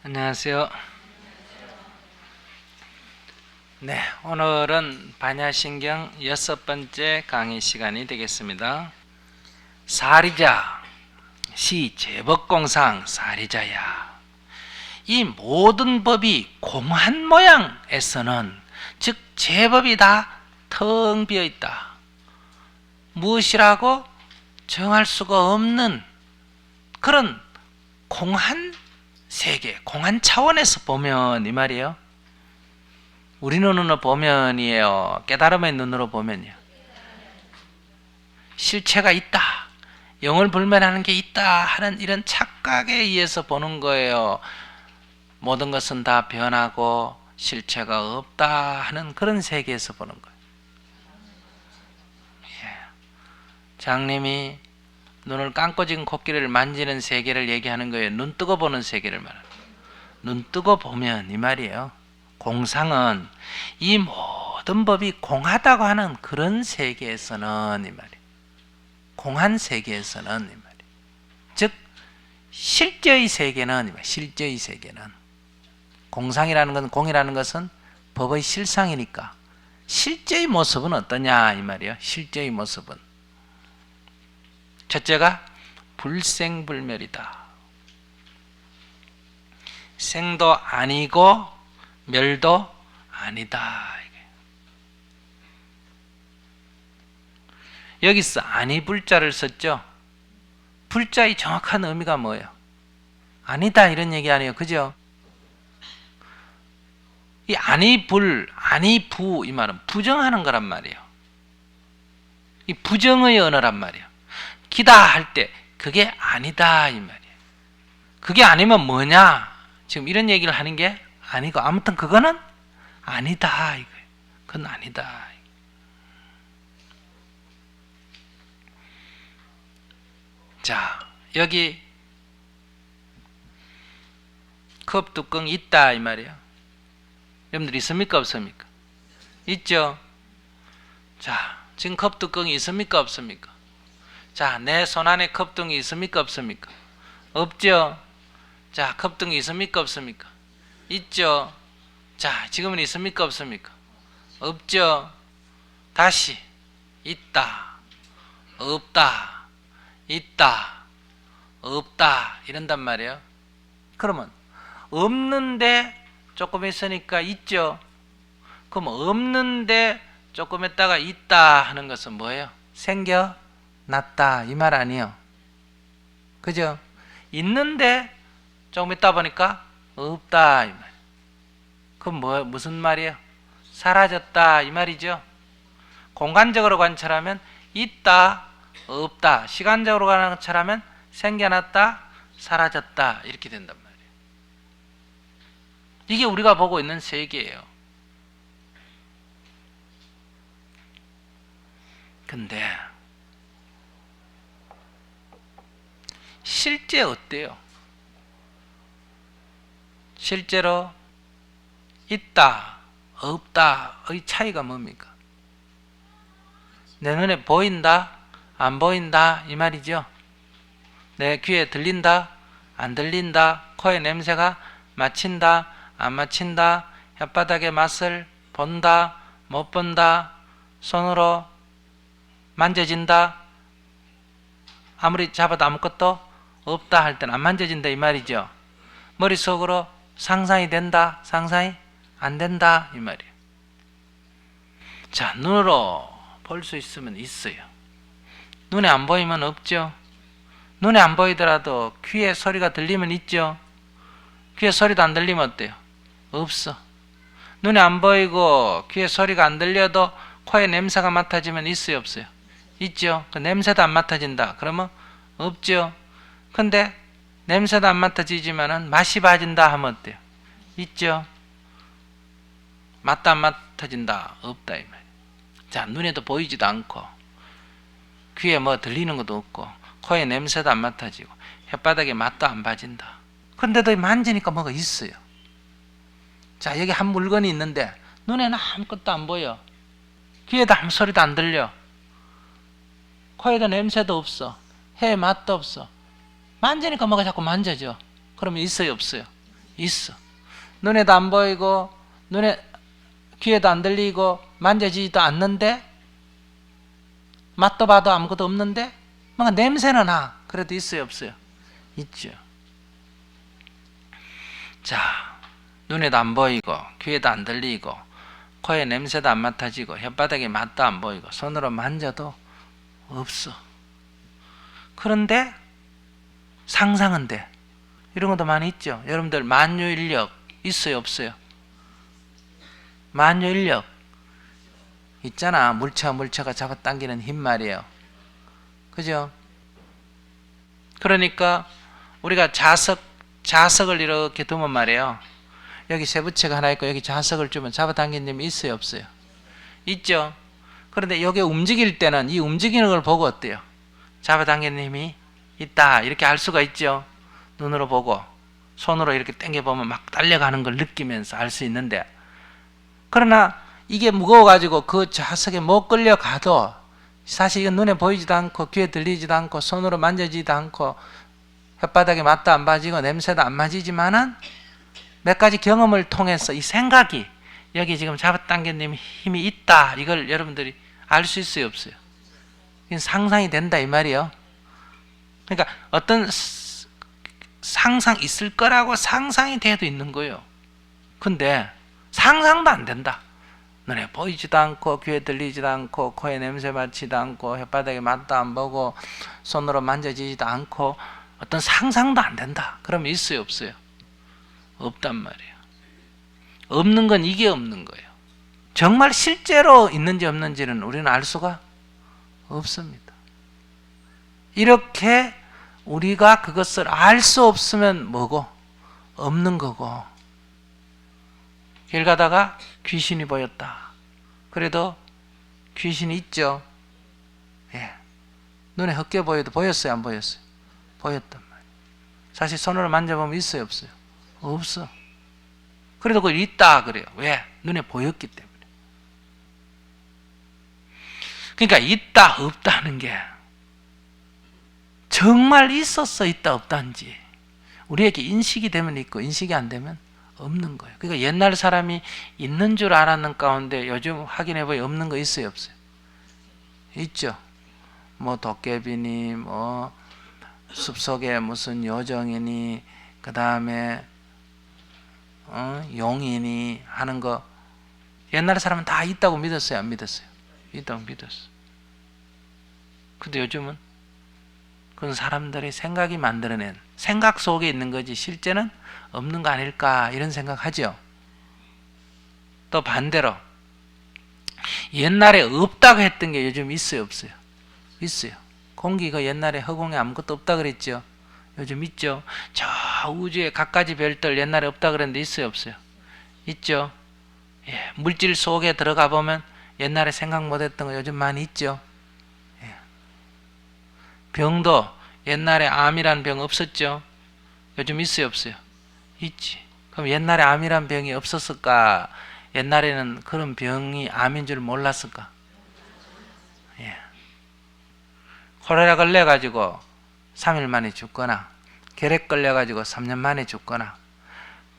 안녕하세요. 네, 오늘은 반야신경 6번째 강의 시간이 되겠습니다. 사리자, 시제법공상 사리자야. 이 모든 법이 공한 모양에서는, 즉 제법이 다 텅 비어 있다. 무엇이라고 정할 수가 없는 그런 공한 세계, 공한 차원에서 보면 이 말이에요. 우리 눈으로 보면이에요, 깨달음의 눈으로 보면요, 실체가 있다, 영을 불면하는 게 있다 하는 이런 착각에 의해서 보는 거예요. 모든 것은 다 변하고 실체가 없다 하는 그런 세계에서 보는 거예요. 장님이 눈을 감고 지금 코끼리를 만지는 세계를 얘기하는 거예요. 눈 뜨고 보는 세계를 말하는 거예요. 눈 뜨고 보면 이 말이에요, 공상은 이 모든 법이 공하다고 하는 그런 세계에서는 이 말이에요, 공한 세계에서는 이 말이에요, 즉 실제의 세계는 이 말이에요, 실제의 세계는 공상이라는 것은, 공이라는 것은 법의 실상이니까 실제의 모습은 어떠냐 이 말이에요. 실제의 모습은 첫째가 불생불멸이다. 생도 아니고 멸도 아니다. 여기서 아니 불자를 썼죠. 불자의 정확한 의미가 뭐예요? 아니다 이런 얘기 아니에요, 그죠? 이 아니 불, 아니 부 이 말은 부정하는 거란 말이에요. 이 부정의 언어란 말이에요. 기다 할 때 그게 아니다 이 말이에요. 그게 아니면 뭐냐, 지금 이런 얘기를 하는 게 아니고, 아무튼 그거는 아니다 이거예요. 그건 아니다. 자, 여기 컵 뚜껑 있다 이 말이에요. 여러분들 있습니까 없습니까? 있죠. 자, 지금 컵 뚜껑이 있습니까 없습니까? 자, 내 손 안에 컵등이 있습니까 없습니까? 없죠. 자, 컵등이 있습니까 없습니까? 있죠. 자, 지금은 있습니까 없습니까? 없죠. 다시 있다, 없다, 있다, 없다 이런단 말이에요. 그러면 없는데 조금 있으니까 있죠. 그럼 없는데 조금 있다가 있다 하는 것은 뭐예요? 생겨났다 이 말 아니에요, 그죠? 있는데 조금 있다 보니까 없다 이 말. 그럼 무슨 말이에요? 사라졌다 이 말이죠. 공간적으로 관찰하면 있다, 없다, 시간적으로 관찰하면 생겨났다, 사라졌다 이렇게 된단 말이에요. 이게 우리가 보고 있는 세계예요. 근데 실제 어때요? 실제로 있다, 없다의 차이가 뭡니까? 내 눈에 보인다, 안 보인다 이 말이죠. 내 귀에 들린다, 안 들린다, 코에 냄새가 맡힌다, 안 맡힌다, 혓바닥의 맛을 본다, 못 본다, 손으로 만져진다, 아무리 잡아도 아무것도 없다 할 때는 안 만져진다 이 말이죠. 머릿속으로 상상이 된다, 상상이 안 된다 이 말이에요. 자, 눈으로 볼 수 있으면 있어요. 눈에 안 보이면 없죠. 눈에 안 보이더라도 귀에 소리가 들리면 있죠. 귀에 소리도 안 들리면 어때요? 없어. 눈에 안 보이고 귀에 소리가 안 들려도 코에 냄새가 맡아지면 있어요 없어요? 있죠. 그 냄새도 안 맡아진다 그러면 없죠. 근데 냄새도 안 맡아지지만은 맛이 봐진다 하면 어때요? 있죠. 맛도 안 맡아진다 없다 이 말이에요. 자, 눈에도 보이지도 않고 귀에 뭐 들리는 것도 없고 코에 냄새도 안 맡아지고 혓바닥에 맛도 안 봐진다. 그런데도 만지니까 뭐가 있어요. 자, 여기 한 물건이 있는데 눈에는 아무것도 안 보여, 귀에도 아무 소리도 안 들려, 코에도 냄새도 없어, 해 맛도 없어. 만지니까 뭐가 자꾸 만져져. 그러면 있어요 없어요? 있어. 눈에도 안 보이고 귀에도 안 들리고 만져지지도 않는데 맛도 봐도 아무것도 없는데 뭔가 냄새는 나. 그래도 있어요 없어요? 있죠. 자, 눈에도 안 보이고 귀에도 안 들리고 코에 냄새도 안 맡아지고 혓바닥에 맛도 안 보이고 손으로 만져도 없어. 그런데 상상은 돼. 이런 것도 많이 있죠. 여러분들 만유인력 있어요 없어요? 만유인력 있잖아. 물체가 잡아당기는 힘 말이에요. 그죠? 그러니까 우리가 자석을 이렇게 두면 말이에요. 여기 세부체가 하나 있고 여기 자석을 주면 잡아당기는 힘이 있어요 없어요? 있죠. 그런데 여기 움직일 때는 이 움직이는 걸 보고 어때요? 잡아당기는 힘이 있다 이렇게 알 수가 있죠. 눈으로 보고 손으로 이렇게 당겨보면 막 달려가는 걸 느끼면서 알 수 있는데, 그러나 이게 무거워가지고 그 자석에 못 끌려가도 사실 이건 눈에 보이지도 않고 귀에 들리지도 않고 손으로 만져지지도 않고 혓바닥에 맛도 안 봐지고 냄새도 안 맡지지만은 몇 가지 경험을 통해서 이 생각이 여기 지금 잡아당기는 힘이 있다 이걸 여러분들이 알 수 있어요 없어요? 이건 상상이 된다 이 말이에요. 그러니까 어떤 상상 있을 거라고 상상이 돼도 있는 거예요. 근데 상상도 안 된다. 눈에 보이지도 않고 귀에 들리지도 않고 코에 냄새 맡지도 않고 혓바닥에 맛도 안 보고 손으로 만져지지도 않고 어떤 상상도 안 된다. 그러면 있어요 없어요? 없단 말이에요. 없는 건 이게 없는 거예요. 정말 실제로 있는지 없는지는 우리는 알 수가 없습니다. 이렇게 우리가 그것을 알 수 없으면 뭐고? 없는 거고. 길 가다가 귀신이 보였다. 그래도 귀신이 있죠. 예. 눈에 헛게 보여도 보였어요 안 보였어요? 보였단 말이에요. 사실 손으로 만져보면 있어요 없어요? 없어. 그래도 그걸 있다 그래요. 왜? 눈에 보였기 때문에. 그러니까 있다 없다는 게 정말 있었어 있다 없다인지 우리에게 인식이 되면 있고 인식이 안 되면 없는 거예요. 그러니까 옛날 사람이 있는 줄 알았는 가운데 요즘 확인해 보니 없는 거 있어요 없어요? 있죠. 뭐 도깨비니 뭐 숲속에 무슨 요정이니 그 다음에 용이니 하는 거 옛날 사람은 다 있다고 믿었어요 안 믿었어요? 있다고 믿었어. 근데 요즘은 그건 사람들이 생각이 만들어낸 생각 속에 있는 거지 실제는 없는 거 아닐까 이런 생각하죠. 또 반대로 옛날에 없다고 했던 게 요즘 있어요 없어요? 있어요. 공기가 옛날에 허공에 아무것도 없다 그랬죠. 요즘 있죠. 저 우주에 갖가지 별들 옛날에 없다 그랬는데 있어요 없어요? 있죠. 예. 물질 속에 들어가 보면 옛날에 생각 못했던 거 요즘 많이 있죠. 예. 병도 옛날에 암이란 병 없었죠. 요즘 있어요 없어요? 있지. 그럼 옛날에 암이란 병이 없었을까? 옛날에는 그런 병이 암인 줄 몰랐을까? 예. 콜레라 걸려가지고 3일 만에 죽거나 결핵 걸려가지고 3년 만에 죽거나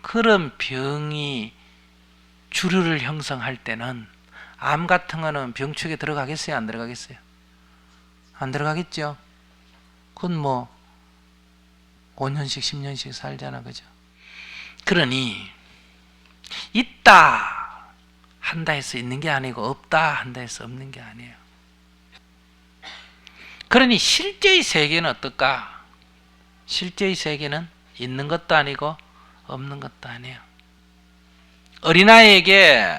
그런 병이 주류를 형성할 때는 암 같은 거는 병축에 들어가겠어요 안 들어가겠어요? 안 들어가겠죠. 그건 뭐 5년씩 10년씩 살잖아 그죠? 그러니 있다 한다 해서 있는 게 아니고 없다 한다 해서 없는 게 아니에요. 그러니 실제의 세계는 어떨까? 실제의 세계는 있는 것도 아니고 없는 것도 아니에요. 어린아이에게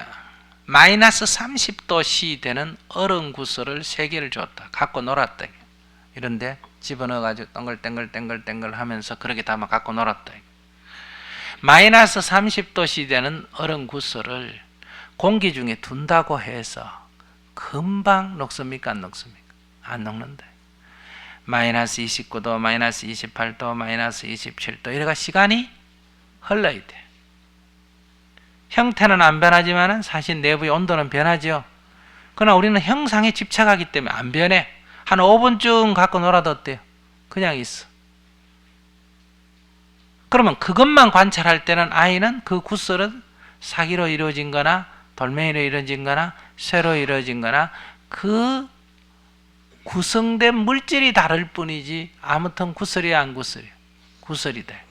마이너스 30도 C 되는 얼음 구슬을 3개를 줬다. 갖고 놀았다. 이런데 집어넣어가지고 땡글땡글 하면서 그렇게 담아 갖고 놀았다. 마이너스 30도 C 되는 얼음 구슬을 공기 중에 둔다고 해서 금방 녹습니까 안 녹습니까? 안 녹는다. 마이너스 29도, 마이너스 28도, 마이너스 27도 이래가 시간이 흘러야 돼. 형태는 안 변하지만 사실 내부의 온도는 변하죠. 그러나 우리는 형상에 집착하기 때문에 안 변해. 한 5분쯤 갖고 놀아도 어때요? 그냥 있어. 그러면 그것만 관찰할 때는 아이는 그 구슬은 사기로 이루어진 거나 돌멩이로 이루어진 거나 쇠로 이루어진 거나 그 구성된 물질이 다를 뿐이지 아무튼 구슬이야 안 구슬이야? 구슬이 돼.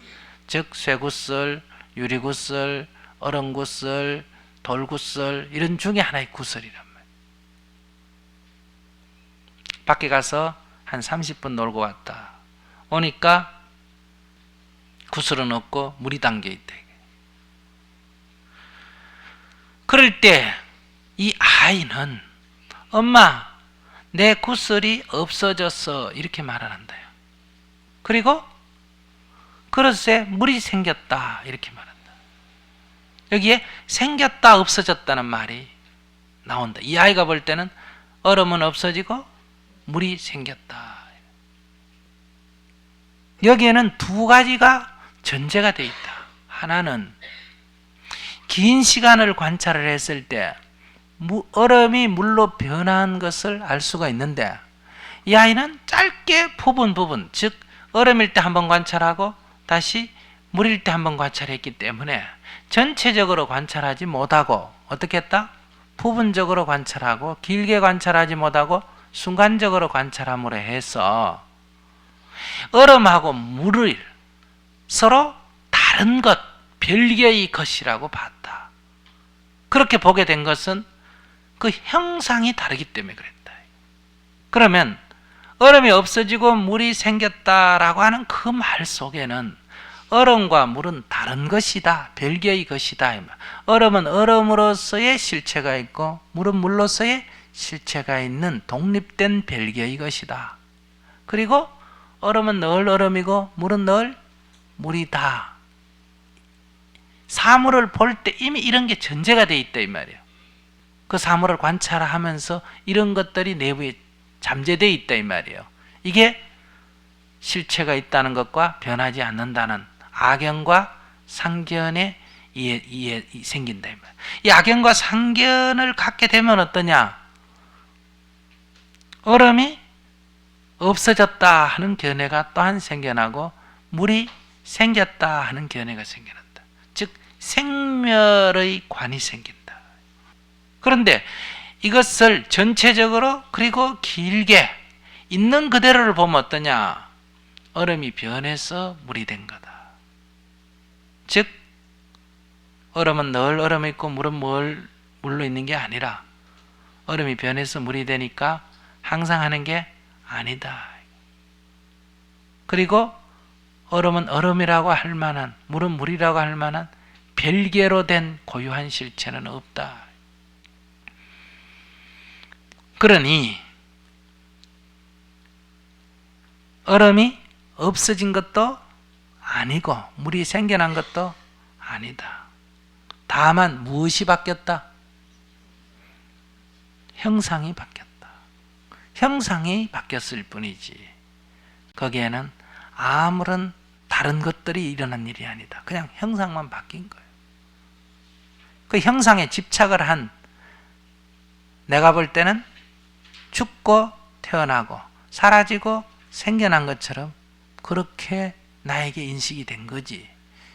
즉 쇠구슬, 유리구슬, 얼음구슬, 돌구슬 이런 중에 하나의 구슬이란 말이야. 밖에 가서 한 30분 놀고 왔다. 오니까 구슬은 없고 물이 담겨 있다. 그럴 때 이 아이는 엄마 내 구슬이 없어졌어 이렇게 말을 한다요. 그리고 그릇에 물이 생겼다 이렇게 말한다. 여기에 생겼다 없어졌다는 말이 나온다. 이 아이가 볼 때는 얼음은 없어지고 물이 생겼다. 여기에는 두 가지가 전제가 되어 있다. 하나는 긴 시간을 관찰을 했을 때 얼음이 물로 변한 것을 알 수가 있는데 이 아이는 짧게 부분 즉 얼음일 때 한번 관찰하고 다시 물일 때 한번 관찰했기 때문에 전체적으로 관찰하지 못하고 어떻게 했다? 부분적으로 관찰하고 길게 관찰하지 못하고 순간적으로 관찰함으로 해서 얼음하고 물을 서로 다른 것, 별개의 것이라고 봤다. 그렇게 보게 된 것은 그 형상이 다르기 때문에 그랬다. 그러면 얼음이 없어지고 물이 생겼다라고 하는 그 말 속에는 얼음과 물은 다른 것이다. 별개의 것이다. 얼음은 얼음으로서의 실체가 있고 물은 물로서의 실체가 있는 독립된 별개의 것이다. 그리고 얼음은 늘 얼음이고 물은 늘 물이다. 사물을 볼 때 이미 이런 게 전제가 되어 있다 이 말이에요. 그 사물을 관찰하면서 이런 것들이 내부에 잠재되어 있다 이 말이에요. 이게 실체가 있다는 것과 변하지 않는다는 악연과 상견에 이해 생긴다 이 말이에요. 이 악연과 상견을 갖게 되면 어떠냐? 얼음이 없어졌다 하는 견해가 또한 생겨나고 물이 생겼다 하는 견해가 생겨난다. 즉 생멸의 관이 생긴다. 그런데 이것을 전체적으로 그리고 길게 있는 그대로를 보면 어떠냐? 얼음이 변해서 물이 된 거다. 즉 얼음은 늘 얼음이 있고 물은 물로 있는 게 아니라 얼음이 변해서 물이 되니까 항상 하는 게 아니다. 그리고 얼음은 얼음이라고 할 만한 물은 물이라고 할 만한 별개로 된 고유한 실체는 없다. 그러니 얼음이 없어진 것도 아니고 물이 생겨난 것도 아니다. 다만 무엇이 바뀌었다? 형상이 바뀌었다. 형상이 바뀌었을 뿐이지 거기에는 아무런 다른 것들이 일어난 일이 아니다. 그냥 형상만 바뀐 거예요. 그 형상에 집착을 한 내가 볼 때는 죽고 태어나고 사라지고 생겨난 것처럼 그렇게 나에게 인식이 된 거지.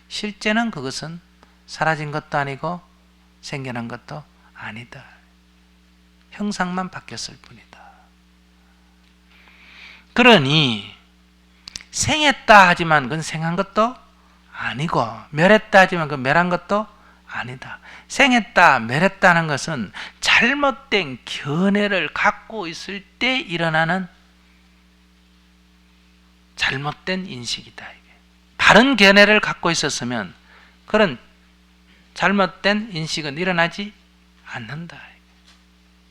실제는 그것은 사라진 것도 아니고 생겨난 것도 아니다. 형상만 바뀌었을 뿐이다. 그러니 생했다 하지만 그건 생한 것도 아니고 멸했다 하지만 그건 멸한 것도 아니다. 생했다 멸했다는 것은 잘못된 견해를 갖고 있을 때 일어나는 잘못된 인식이다. 바른 견해를 갖고 있었으면 그런 잘못된 인식은 일어나지 않는다.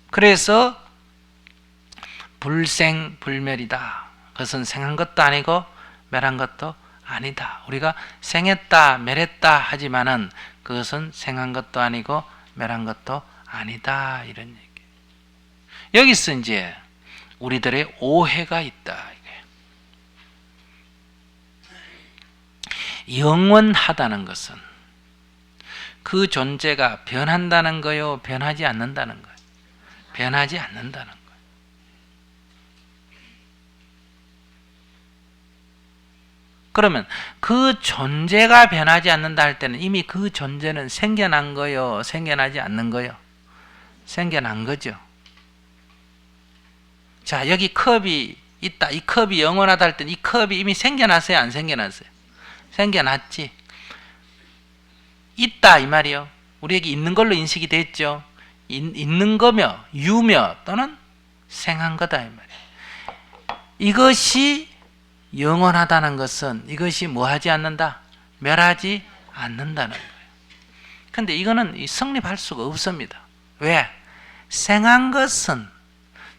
그래서 불생불멸이다. 그것은 생한 것도 아니고 멸한 것도 아니다. 우리가 생했다 멸했다 하지만은 그것은 생한 것도 아니고 멸한 것도 아니다. 이런 얘기. 여기서 이제 우리들의 오해가 있다. 영원하다는 것은 그 존재가 변한다는 거요, 변하지 않는다는 거예요. 변하지 않는다는 거예요. 그러면 그 존재가 변하지 않는다 할 때는 이미 그 존재는 생겨난 거요, 생겨나지 않는 거요? 생겨난 거죠. 자, 여기 컵이 있다. 이 컵이 영원하다 할 때는 이 컵이 이미 생겨났어요, 안 생겨났어요? 생겨났지. 있다 이 말이요. 우리에게 있는 걸로 인식이 됐죠. 있는 거며 유며 또는 생한 거다 이 말이에요. 이것이 영원하다는 것은 이것이 뭐하지 않는다? 멸하지 않는다는 거예요. 근데 이거는 성립할 수가 없습니다. 왜? 생한 것은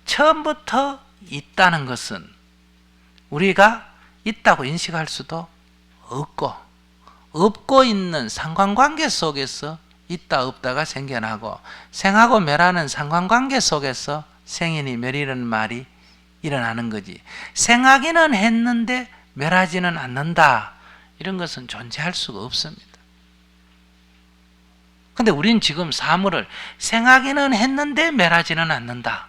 처음부터 있다는 것은 우리가 있다고 인식할 수도 없고 있는 상관관계 속에서 있다 없다가 생겨나고 생하고 멸하는 상관관계 속에서 생이니 멸이라는 말이 일어나는 거지. 생하기는 했는데 멸하지는 않는다. 이런 것은 존재할 수가 없습니다. 근데 우리는 지금 사물을 생하기는 했는데 멸하지는 않는다.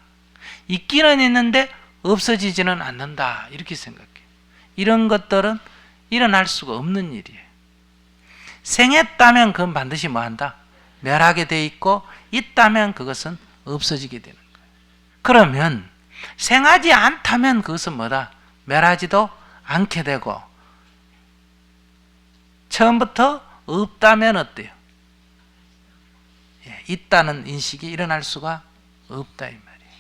있기는 있는데 없어지지는 않는다. 이렇게 생각해요. 이런 것들은 일어날 수가 없는 일이에요. 생했다면 그건 반드시 뭐한다? 멸하게 돼 있고 있다면 그것은 없어지게 되는 거예요. 그러면 생하지 않다면 그것은 뭐다? 멸하지도 않게 되고 처음부터 없다면 어때요? 있다는 인식이 일어날 수가 없다 이 말이에요.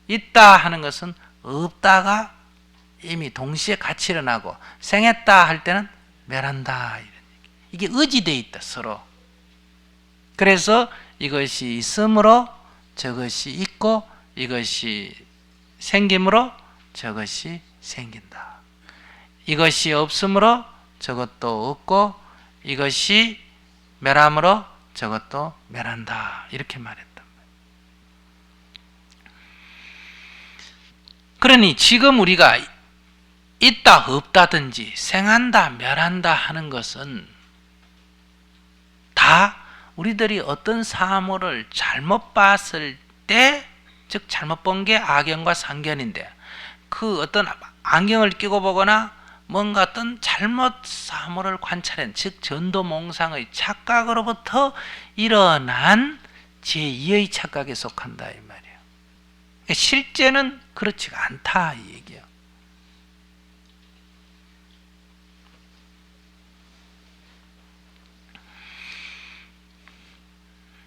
있다 하는 것은 없다가 이미 동시에 같이 일어나고 생했다 할 때는 멸한다 이런 얘기. 이게 의지되어 있다 서로. 그래서 이것이 있음으로 저것이 있고 이것이 생김으로 저것이 생긴다. 이것이 없음으로 저것도 없고 이것이 멸함으로 저것도 멸한다. 이렇게 말했단 말이에요. 그러니 지금 우리가 있다 없다든지 생한다 멸한다 하는 것은 다 우리들이 어떤 사물을 잘못 봤을 때, 즉 잘못 본 게 악연과 상견인데 그 어떤 안경을 끼고 보거나 뭔가 어떤 잘못 사물을 관찰한, 즉 전도몽상의 착각으로부터 일어난 제2의 착각에 속한다 이 말이에요. 실제는 그렇지가 않다 이 얘기예요.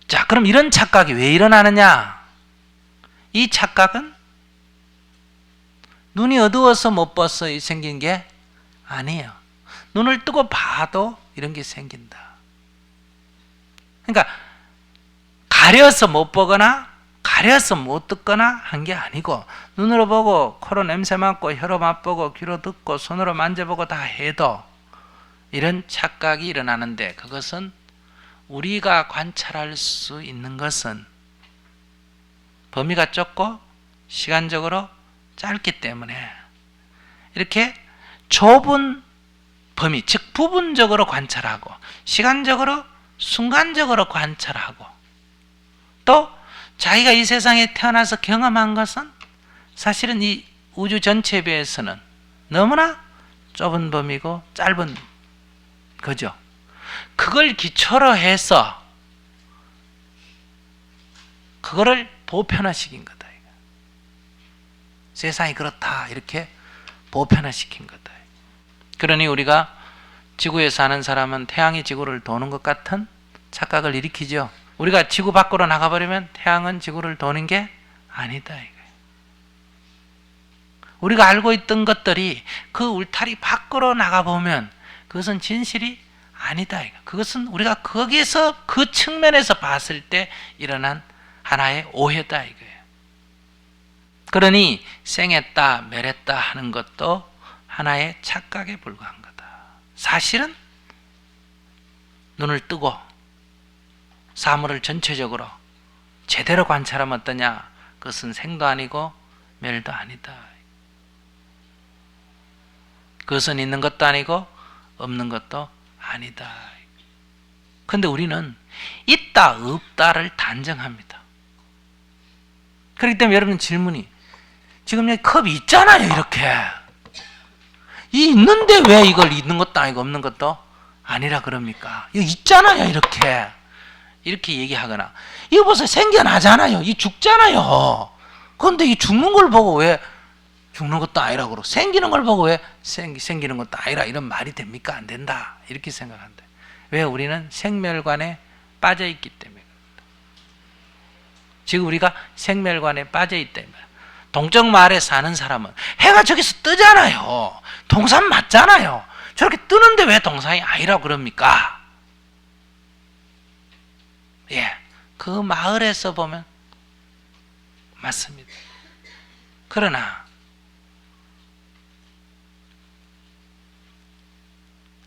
자, 그럼 이런 착각이 왜 일어나느냐? 이 착각은 눈이 어두워서 못 봐서 생긴 게 아니에요. 눈을 뜨고 봐도 이런 게 생긴다. 그러니까 가려서 못 보거나 가려서 못 듣거나 한 게 아니고 눈으로 보고 코로 냄새 맡고 혀로 맛보고 귀로 듣고 손으로 만져보고 다 해도 이런 착각이 일어나는데 그것은 우리가 관찰할 수 있는 것은 범위가 좁고 시간적으로 짧기 때문에 이렇게 좁은 범위, 즉 부분적으로 관찰하고 시간적으로 순간적으로 관찰하고 또 자기가 이 세상에 태어나서 경험한 것은 사실은 이 우주 전체에 비해서는 너무나 좁은 범위고 짧은 거죠. 그걸 기초로 해서 그거를 보편화시킨 거다. 세상이 그렇다 이렇게 보편화시킨 거다. 그러니 우리가 지구에 사는 사람은 태양이 지구를 도는 것 같은 착각을 일으키죠. 우리가 지구 밖으로 나가버리면 태양은 지구를 도는 게 아니다. 우리가 알고 있던 것들이 그 울타리 밖으로 나가보면 그것은 진실이 아니다. 그것은 우리가 거기서 그 측면에서 봤을 때 일어난 하나의 오해다 이거예요. 그러니 생했다 멸했다 하는 것도 하나의 착각에 불과한 거다. 사실은 눈을 뜨고 사물을 전체적으로 제대로 관찰하면 어떠냐? 그것은 생도 아니고 멸도 아니다. 그것은 있는 것도 아니고 없는 것도 아니다. 그런데 우리는 있다 없다를 단정합니다. 그렇기 때문에 여러분 질문이 지금 여기 컵이 있잖아요. 이렇게 이 있는데 왜 이걸 있는 것도 아니고 없는 것도 아니라 그럽니까? 이거 있잖아요, 이렇게. 이렇게 얘기하거나, 이거 보세요, 생겨나잖아요. 이 죽잖아요. 그런데 이 죽는 걸 보고 왜 죽는 것도 아니라 그러고, 생기는 걸 보고 왜 생기는 것도 아니라, 이런 말이 됩니까? 안 된다. 이렇게 생각한다. 왜? 우리는 생멸관에 빠져 있기 때문에. 지금 우리가 생멸관에 빠져 있다. 동쪽 마을에 사는 사람은 해가 저기서 뜨잖아요. 동산 맞잖아요. 저렇게 뜨는데 왜 동산이 아니라고 그럽니까? 예, 그 마을에서 보면 맞습니다. 그러나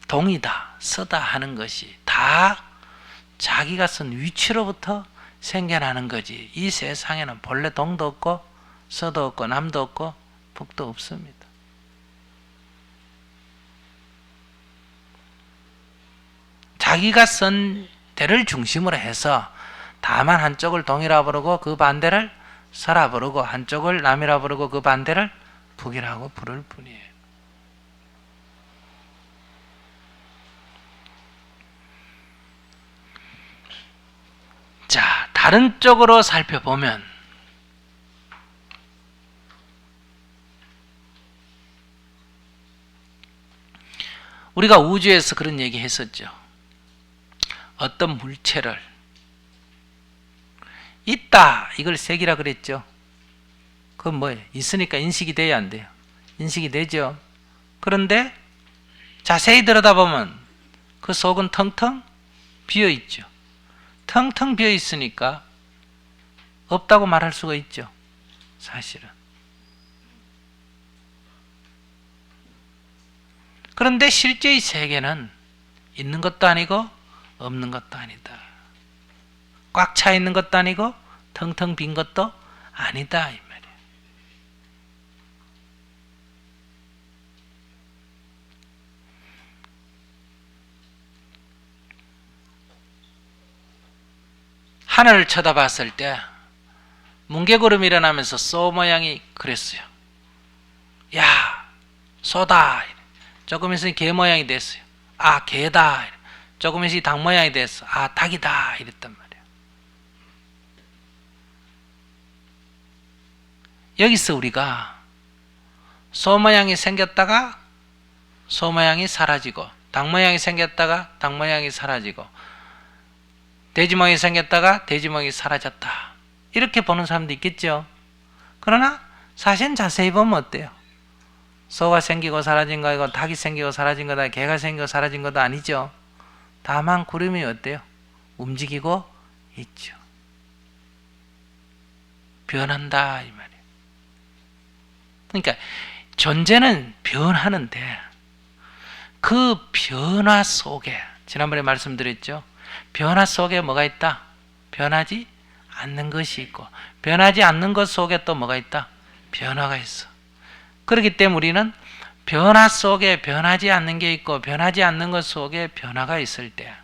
동이다, 서다 하는 것이 다 자기가 쓴 위치로부터 생겨나는 거지. 이 세상에는 본래 동도 없고 서도 없고 남도 없고 북도 없습니다. 자기가 쓴 대를 중심으로 해서 다만 한쪽을 동이라 부르고 그 반대를 서라 부르고, 한쪽을 남이라 부르고 그 반대를 북이라고 부를 뿐이에요. 자, 다른 쪽으로 살펴보면 우리가 우주에서 그런 얘기 했었죠. 어떤 물체를 있다, 이걸 색이라 그랬죠. 그건 뭐예요? 있으니까 인식이 돼야 안 돼요? 인식이 되죠. 그런데 자세히 들여다보면 그 속은 텅텅 비어 있죠. 텅텅 비어 있으니까 없다고 말할 수가 있죠. 사실은. 그런데 실제의 세계는 있는 것도 아니고 없는 것도 아니다. 꽉 차 있는 것도 아니고 텅텅 빈 것도 아니다, 이 말이에요. 하늘을 쳐다봤을 때 뭉게구름이 일어나면서 소 모양이 그랬어요. 야, 소다. 조금 있으니 개 모양이 됐어요. 아, 개다. 조금 있으니 닭 모양이 됐어. 아, 닭이다. 이랬단 말이에요. 여기서 우리가 소 모양이 생겼다가 소 모양이 사라지고, 닭 모양이 생겼다가 닭 모양이 사라지고, 돼지 모양이 생겼다가 돼지 모양이 사라졌다, 이렇게 보는 사람도 있겠죠. 그러나 사실은 자세히 보면 어때요? 소가 생기고 사라진 거고 닭이 생기고 사라진 거다, 개가 생기고 사라진 것도 아니죠. 다만 구름이 어때요? 움직이고 있죠. 변한다, 이 말이에요. 그러니까 존재는 변하는데 그 변화 속에, 지난번에 말씀드렸죠. 변화 속에 뭐가 있다? 변하지 않는 것이 있고, 변하지 않는 것 속에 또 뭐가 있다? 변화가 있어. 그렇기 때문에 우리는 변화 속에 변하지 않는 게 있고 변하지 않는 것 속에 변화가 있을 때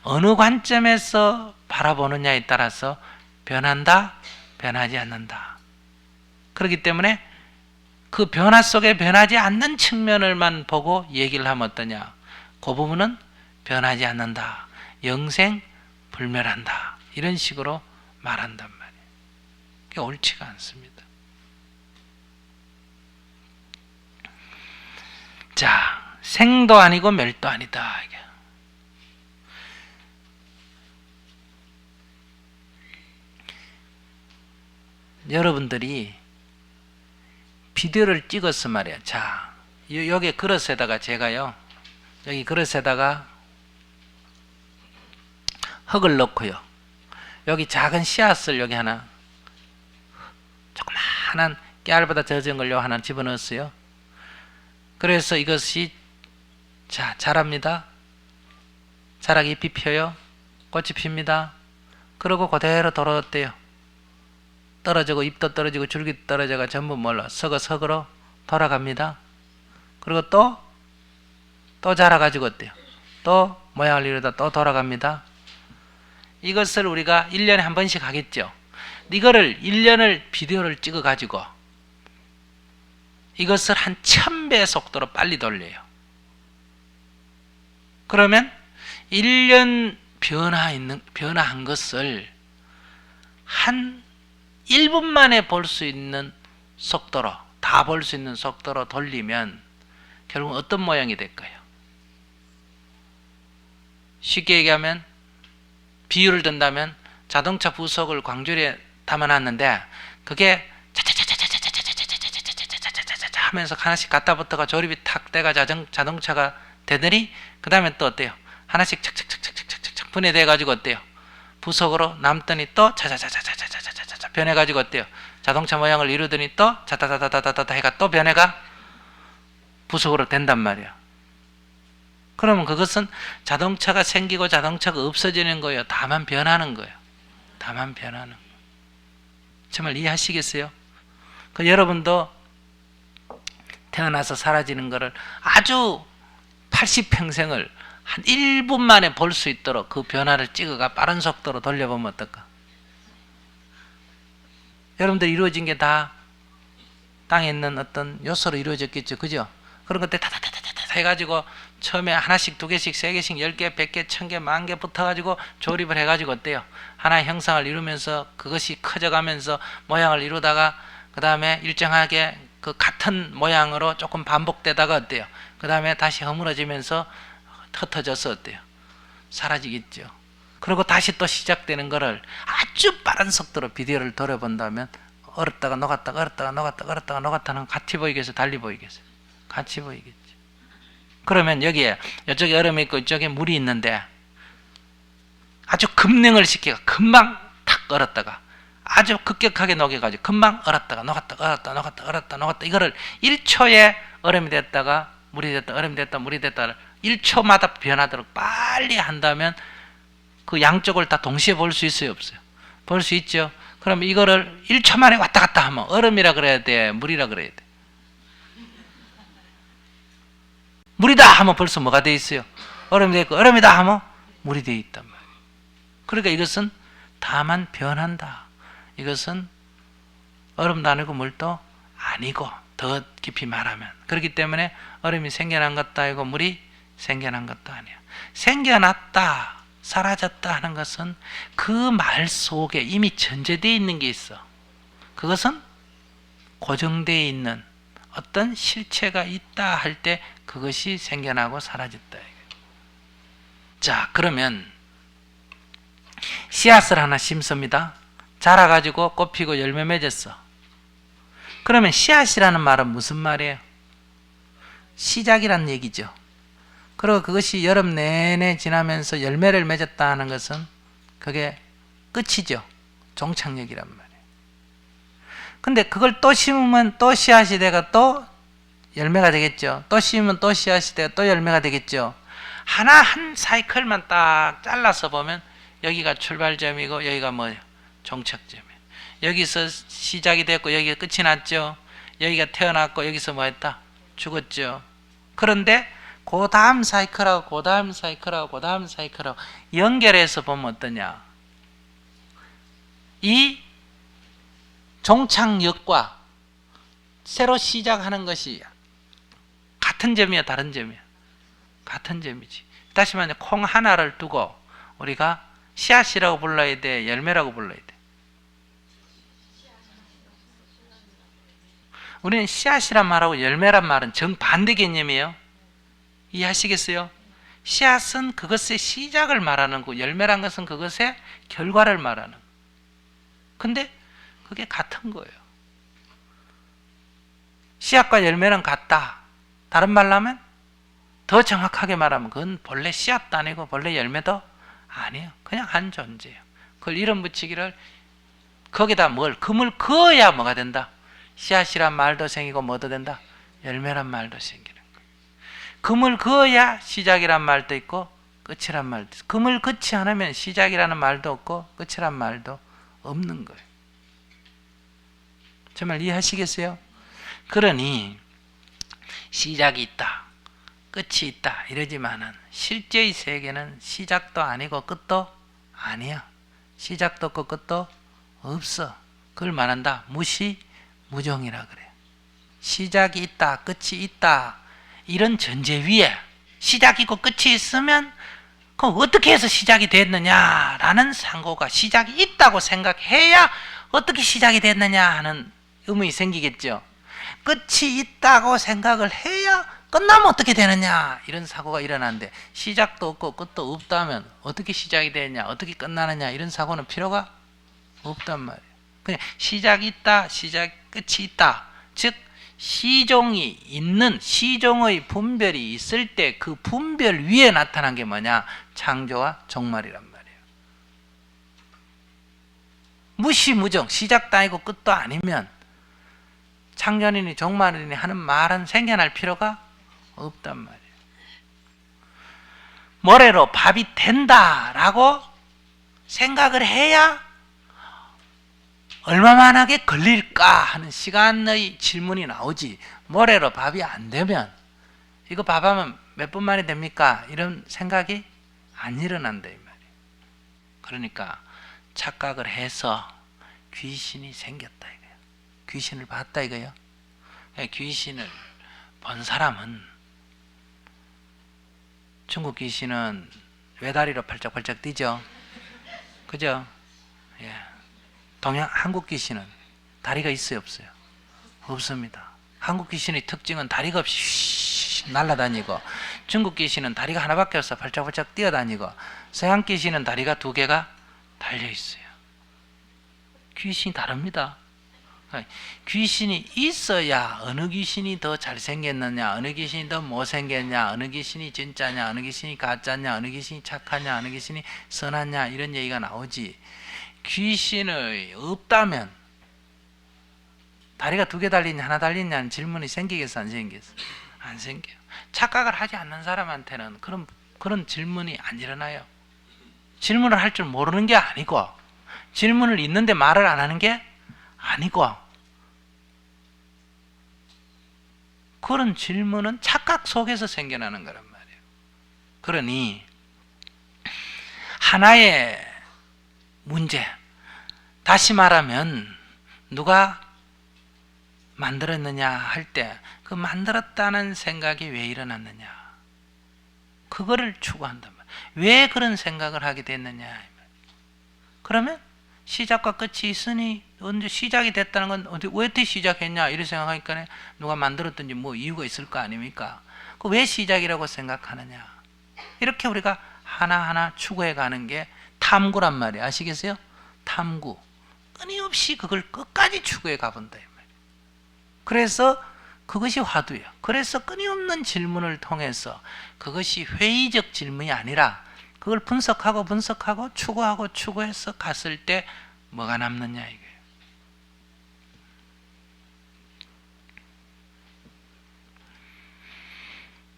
어느 관점에서 바라보느냐에 따라서 변한다, 변하지 않는다. 그렇기 때문에 그 변화 속에 변하지 않는 측면을만 보고 얘기를 하면 어떠냐? 그 부분은 변하지 않는다, 영생불멸한다, 이런 식으로 말한단 말이에요. 그게 옳지가 않습니다. 자, 생도 아니고 멸도 아니다. 이게. 여러분들이 비디오를 찍었어 말이야. 자, 여기 그릇에다가 제가요, 여기 그릇에다가 흙을 넣고요, 여기 작은 씨앗을 여기 하나, 조그마한 깨알보다 젖은 걸 하나 집어넣었어요. 그래서 이것이 자, 자랍니다. 자라기 잎이 펴요. 꽃이 핍니다. 그러고 그대로 돌아왔대요. 떨어지고 잎도 떨어지고 줄기도 떨어져가 전부 뭘로? 서그로 돌아갑니다. 그리고 또 자라가지고 어때요? 또 모양을 이루다 또 돌아갑니다. 이것을 우리가 1년에 한 번씩 하겠죠. 이거를 1년을 비디오를 찍어가지고 이것을 한 1000배 속도로 빨리 돌려요. 그러면 1년 변화한 것을 한 1분 만에 볼 수 있는 속도로, 다 볼 수 있는 속도로 돌리면 결국 어떤 모양이 될까요? 쉽게 얘기하면, 비유를 든다면 자동차 부속을 광주리에 담아놨는데 그게 하면서 하나씩 갖다 붙어가 조립이 탁 돼가 자동차가 되더니 그 다음에 또 어때요? 하나씩 착착착착착착착 분해돼가지고 어때요? 부속으로 남더니 또 차차차차차차차차차 변해가지고 어때요? 자동차 모양을 이루더니 또 차타타타타타타 해가 또 변해가 부속으로 된단 말이야. 그러면 그것은 자동차가 생기고 자동차가 없어지는 거예요? 다만 변하는 거예요? 다만 변하는 거예요. 정말 이해하시겠어요? 그 여러분도 태어나서 사라지는 거를 아주 80평생을 한 1분 만에 볼 수 있도록 그 변화를 찍어가 빠른 속도로 돌려보면 어떨까? 여러분들 이루어진 게 다 땅에 있는 어떤 요소로 이루어졌겠죠. 그죠? 그런 것들 다다다다다 해가지고 처음에 하나씩, 두 개씩, 세 개씩, 10개, 100개, 1000개, 10,000개 붙어가지고 조립을 해가지고 어때요? 하나의 형상을 이루면서 그것이 커져가면서 모양을 이루다가 그 다음에 일정하게 그 같은 모양으로 조금 반복되다가 어때요? 그 다음에 다시 허물어지면서 흩어져서 어때요? 사라지겠죠. 그리고 다시 또 시작되는 거를 아주 빠른 속도로 비디오를 돌려본다면 얼었다가 녹았다가 얼었다가 녹았다가 얼었다가 녹았다는 같이 보이겠어요? 달리 보이겠어요? 같이 보이겠죠. 그러면 여기에 이쪽에 얼음이 있고 이쪽에 물이 있는데 아주 급냉을 시키가 금방 탁 얼었다가 아주 급격하게 녹여가지고 금방 얼었다가 녹았다가 얼었다가 녹았다가 얼었다가 녹았다 이거를 1초에 얼음이 됐다가 물이 됐다 얼음이 됐다 물이 됐다를 1초마다 변하도록 빨리 한다면 그 양쪽을 다 동시에 볼 수 있어요? 없어요? 볼 수 있죠. 그럼 이거를 1초 만에 왔다 갔다 하면 얼음이라 그래야 돼? 물이라 그래야 돼? 물이다 하면 벌써 뭐가 돼 있어요? 얼음이 돼 있고 얼음이다 하면 물이 돼 있단 말이에요. 그러니까 이것은 다만 변한다. 이것은 얼음도 아니고 물도 아니고 더 깊이 말하면 그렇기 때문에 얼음이 생겨난 것도 아니고 물이 생겨난 것도 아니야. 생겨났다 사라졌다 하는 것은 그 말 속에 이미 전제되어 있는 게 있어. 그것은 고정되어 있는 어떤 실체가 있다 할 때 그것이 생겨나고 사라졌다. 자, 그러면 씨앗을 하나 심습니다. 자라가지고 꽃피고 열매 맺었어. 그러면 씨앗이라는 말은 무슨 말이에요? 시작이란 얘기죠. 그리고 그것이 여름 내내 지나면서 열매를 맺었다 하는 것은 그게 끝이죠. 종착역이란 말이에요. 근데 그걸 또 심으면 또 씨앗이 되가 또 열매가 되겠죠. 또 심으면 또 씨앗이 되가 또 열매가 되겠죠. 하나 한 사이클만 딱 잘라서 보면 여기가 출발점이고 여기가 뭐예요? 종착점이에요. 여기서 시작이 됐고 여기가 끝이 났죠. 여기가 태어났고 여기서 뭐 했다? 죽었죠. 그런데 그 다음 사이클하고 그 다음 사이클하고 그 다음 사이클하고 연결해서 보면 어떠냐? 이 종착역과 새로 시작하는 것이 같은 점이야 다른 점이야? 같은 점이지. 다시 말해 콩 하나를 두고 우리가 씨앗이라고 불러야 돼? 열매라고 불러야 돼? 우리는 씨앗이란 말하고 열매란 말은 정반대 개념이에요. 이해하시겠어요? 씨앗은 그것의 시작을 말하는 거고 열매란 것은 그것의 결과를 말하는 거예요. 근데 그게 같은 거예요. 씨앗과 열매는 같다. 다른 말로 하면 더 정확하게 말하면 그건 본래 씨앗도 아니고 본래 열매도 아니에요. 그냥 한 존재예요. 그걸 이름 붙이기를 거기다 뭘 금을 그어야 뭐가 된다? 씨앗이란 말도 생기고 뭐도 된다? 열매란 말도 생기는 거예요. 금을 그어야 시작이란 말도 있고 끝이란 말도 있고 금을 그치 않으면 시작이라는 말도 없고 끝이란 말도 없는 거예요. 정말 이해하시겠어요? 그러니 시작이 있다, 끝이 있다 이러지만은 실제의 세계는 시작도 아니고 끝도 아니야. 시작도 없고 끝도 없어. 그걸 말한다. 무시, 무종이라 그래요. 시작이 있다, 끝이 있다, 이런 전제 위에 시작이고 끝이 있으면 그럼 어떻게 해서 시작이 됐느냐라는 상고가 시작이 있다고 생각해야 어떻게 시작이 됐느냐 하는 의문이 생기겠죠. 끝이 있다고 생각을 해야 끝나면 어떻게 되느냐 이런 사고가 일어나는데 시작도 없고 끝도 없다면 어떻게 시작이 되느냐 어떻게 끝나느냐 이런 사고는 필요가 없단 말이에요. 그냥 시작이 있다, 끝이 있다. 즉 시종이 있는 시종의 분별이 있을 때 그 분별 위에 나타난 게 뭐냐? 창조와 종말이란 말이에요. 무시무정 시작도 아니고 끝도 아니면 창조이니 종말이니 하는 말은 생겨날 필요가 없단 말이에요. 모래로 밥이 된다라고 생각을 해야 얼마만하게 걸릴까 하는 시간의 질문이 나오지, 모래로 밥이 안 되면 이거 밥하면 몇 분 만에 됩니까? 이런 생각이 안 일어난다 이 말이에요. 그러니까 착각을 해서 귀신이 생겼다 이거예요. 귀신을 봤다 이거예요. 귀신을 본 사람은, 중국 귀신은 외다리로 팔짝팔짝 뛰죠. 그죠? 예. 한국 귀신은 다리가 있어요, 없어요? 없습니다. 한국 귀신의 특징은 다리가 없이 날아다니고, 중국 귀신은 다리가 하나밖에 없어 팔짝팔짝 뛰어다니고, 서양 귀신은 다리가 2개가 달려 있어요. 귀신이 다릅니다. 귀신이 있어야 어느 귀신이 더 잘생겼느냐, 어느 귀신이 더 못생겼냐, 어느 귀신이 진짜냐, 어느 귀신이 가짜냐, 어느 귀신이 착하냐, 어느 귀신이 선하냐 이런 얘기가 나오지, 귀신의 없다면 다리가 2개 달리냐 하나 달리냐는 질문이 생기겠어 안 생기겠어? 안 생겨요. 착각을 하지 않는 사람한테는 그런 질문이 안 일어나요. 질문을 할 줄 모르는 게 아니고, 질문을 있는데 말을 안 하는 게 아니고, 그런 질문은 착각 속에서 생겨나는 거란 말이에요. 그러니 하나의 문제, 다시 말하면 누가 만들었느냐 할 때 그 만들었다는 생각이 왜 일어났느냐, 그거를 추구한단 말이에요. 왜 그런 생각을 하게 됐느냐. 그러면 시작과 끝이 있으니 언제 시작이 됐다는 건 어떻게 시작했냐 이렇게 생각하니까 누가 만들었든지 뭐 이유가 있을 거 아닙니까? 그 왜 시작이라고 생각하느냐, 이렇게 우리가 하나하나 추구해 가는 게 탐구란 말이에요. 아시겠어요? 탐구. 끊임없이 그걸 끝까지 추구해 가본다. 그래서 그것이 화두예요. 그래서 끊임없는 질문을 통해서 그것이 회의적 질문이 아니라 그걸 분석하고 추구해서 갔을 때 뭐가 남느냐 이거예요.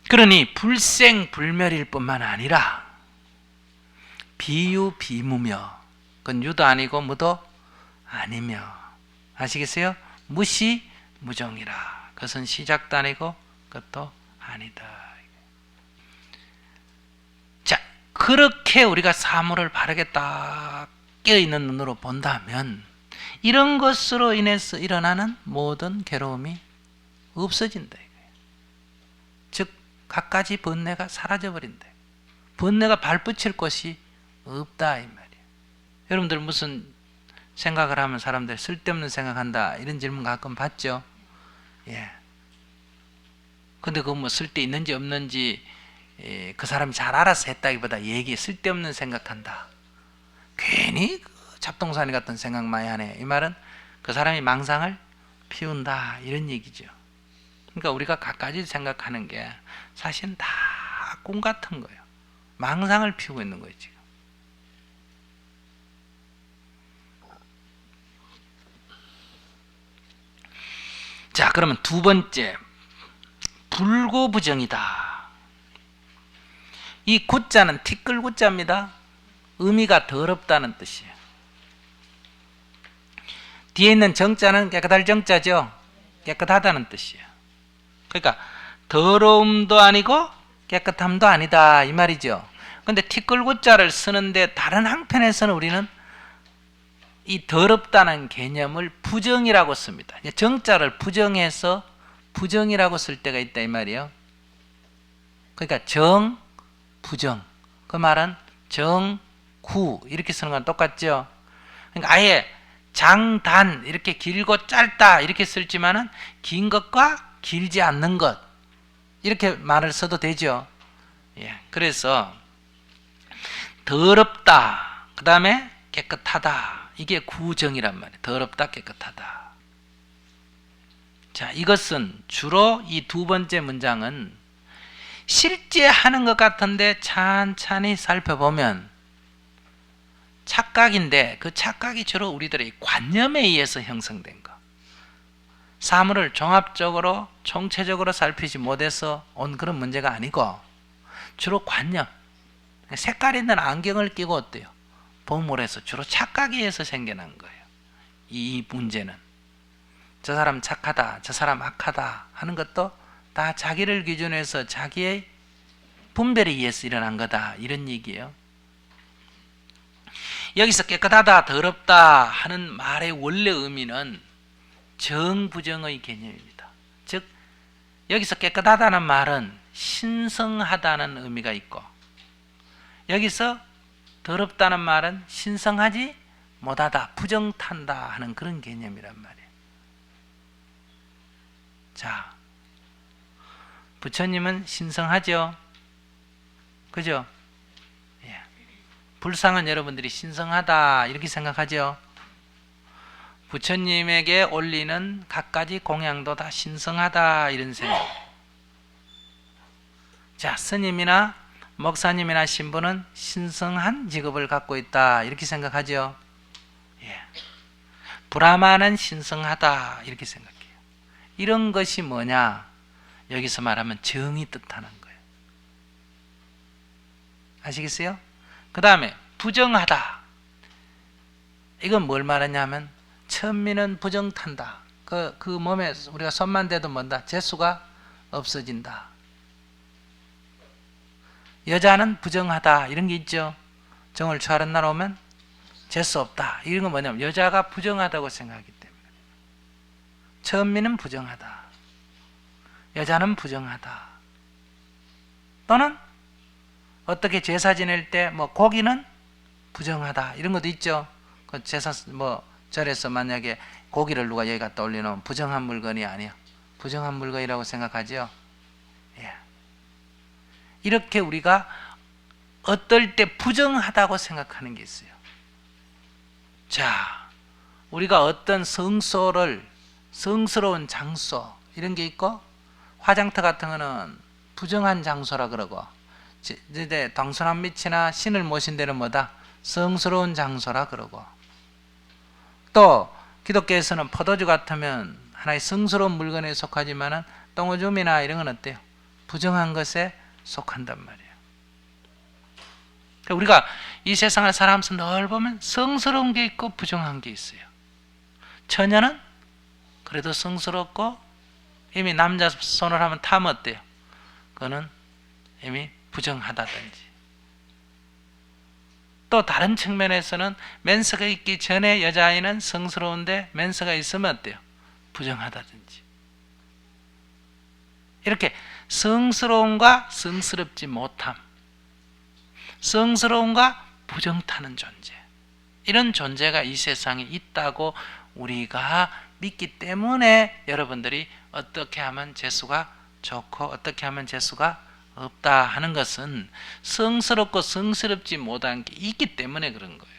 그러니 불생불멸일 뿐만 아니라 비유비무며, 그건 유도 아니고 무도 아니며, 아시겠어요? 무시무정이라, 그것은 시작도 아니고 끝도 아니다. 자, 그렇게 우리가 사물을 바르게 딱 깨어있는 눈으로 본다면 이런 것으로 인해서 일어나는 모든 괴로움이 없어진다. 즉 갖가지 번뇌가 사라져버린다. 번뇌가 발붙일 곳이 없다 이 말이에요. 여러분들 무슨 생각을 하면 사람들 쓸데없는 생각한다 이런 질문 가끔 받죠. 예. 근데 그거 뭐 쓸데 있는지 없는지 그 사람이 잘 알아서 했다기보다 얘기 쓸데없는 생각한다. 괜히 그 잡동사니 같은 생각 많이 하네. 이 말은 그 사람이 망상을 피운다 이런 얘기죠. 그러니까 우리가 갖가지 생각하는 게 사실은 다 꿈 같은 거예요. 망상을 피우고 있는 거예요 지금. 자, 그러면 두 번째, 불고부정이다. 이 구자는 티끌 구자입니다. 의미가 더럽다는 뜻이에요. 뒤에 있는 정자는 깨끗할 정자죠. 깨끗하다는 뜻이에요. 그러니까 더러움도 아니고 깨끗함도 아니다 이 말이죠. 근데 티끌 구자를 쓰는데 다른 한편에서는 우리는 이 더럽다는 개념을 부정이라고 씁니다. 정자를 부정해서 부정이라고 쓸 때가 있다 이 말이에요. 그러니까 정, 부정. 그 말은 정, 구 이렇게 쓰는 건 똑같죠. 그러니까 아예 장, 단 이렇게 길고 짧다 이렇게 쓸지만은 긴 것과 길지 않는 것 이렇게 말을 써도 되죠. 예, 그래서 더럽다 그 다음에 깨끗하다 이게 구정이란 말이에요. 더럽다 깨끗하다. 자, 이것은 주로 이 두 번째 문장은 실제 하는 것 같은데 찬찬히 살펴보면 착각인데 그 착각이 주로 우리들의 관념에 의해서 형성된 거. 사물을 종합적으로 총체적으로 살피지 못해서 온 그런 문제가 아니고 주로 관념. 색깔 있는 안경을 끼고 어때요? 보물에서 주로 착각에 의해서 생겨난 거예요. 이 문제는. 저 사람 착하다, 저 사람 악하다 하는 것도 다 자기를 기준으로 해서 자기의 분별에 의해서 일어난 거다. 이런 얘기예요. 여기서 깨끗하다, 더럽다 하는 말의 원래 의미는 정부정의 개념입니다. 즉 여기서 깨끗하다는 말은 신성하다는 의미가 있고 여기서 더럽다는 말은 신성하지 못하다, 부정탄다 하는 그런 개념이란 말이에요. 자, 부처님은 신성하죠? 그죠? 예. 불상은 여러분들이 신성하다 이렇게 생각하죠? 부처님에게 올리는 갖가지 공양도 다 신성하다 이런 생각. 자, 스님이나 목사님이나 신부는 신성한 직업을 갖고 있다 이렇게 생각하죠. 예. 브라마는 신성하다 이렇게 생각해요. 이런 것이 뭐냐? 여기서 말하면 정이 뜻하는 거예요. 아시겠어요? 그 다음에 부정하다. 이건 뭘 말하냐면 천미는 부정탄다. 그 몸에 우리가 손만 대도 뭔다? 재수가 없어진다. 여자는 부정하다 이런 게 있죠. 정을 취하는 날 오면 재수 없다. 이런 건 뭐냐면 여자가 부정하다고 생각하기 때문에. 천미는 부정하다. 여자는 부정하다. 또는 어떻게 제사 지낼 때 뭐 고기는 부정하다 이런 것도 있죠. 그 제사 뭐 절에서 만약에 고기를 누가 여기 갖다 올려놓으면 부정한 물건이 아니야. 부정한 물건이라고 생각하죠. 예. 이렇게 우리가 어떨 때 부정하다고 생각하는 게 있어요. 자, 우리가 어떤 성스러운 장소 이런 게 있고 화장터 같은 거는 부정한 장소라 그러고 이제 당선한 밑이나 신을 모신 데는 뭐다? 성스러운 장소라 그러고 또 기독교에서는 포도주 같으면 하나의 성스러운 물건에 속하지만은 똥오줌이나 이런 건 어때요? 부정한 것에 속한단 말이에요. 그러니까 우리가 이 세상을 살아가면서 늘 보면 성스러운 게 있고 부정한 게 있어요. 처녀는 그래도 성스럽고 이미 남자 손을 하면 타면 어때요? 그거는 이미 부정하다든지. 또 다른 측면에서는 맨스가 있기 전에 여자아이는 성스러운데 맨스가 있으면 어때요? 부정하다든지. 이렇게 성스러움과 성스럽지 못함, 성스러움과 부정타는 존재, 이런 존재가 이 세상에 있다고 우리가 믿기 때문에 여러분들이 어떻게 하면 재수가 좋고 어떻게 하면 재수가 없다 하는 것은 성스럽고 성스럽지 못한 게 있기 때문에 그런 거예요.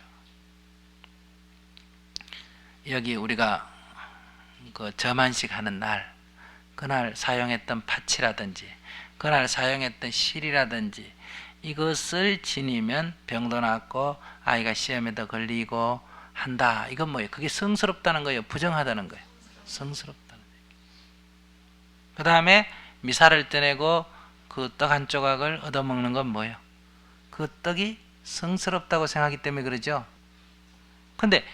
여기 우리가 그 점안식 하는 날, 그날 사용했던 파치라든지 그날 사용했던 실이라든지 이것을 지니면 병도 낫고 아이가 시험에도 걸리고 한다. 이건 뭐예요? 그게 성스럽다는 거예요? 부정하다는 거예요? 성스럽다는 거예요. 그 다음에 미사를 떼내고 그 떡 한 조각을 얻어먹는 건 뭐예요? 그 떡이 성스럽다고 생각하기 때문에 그러죠. 근데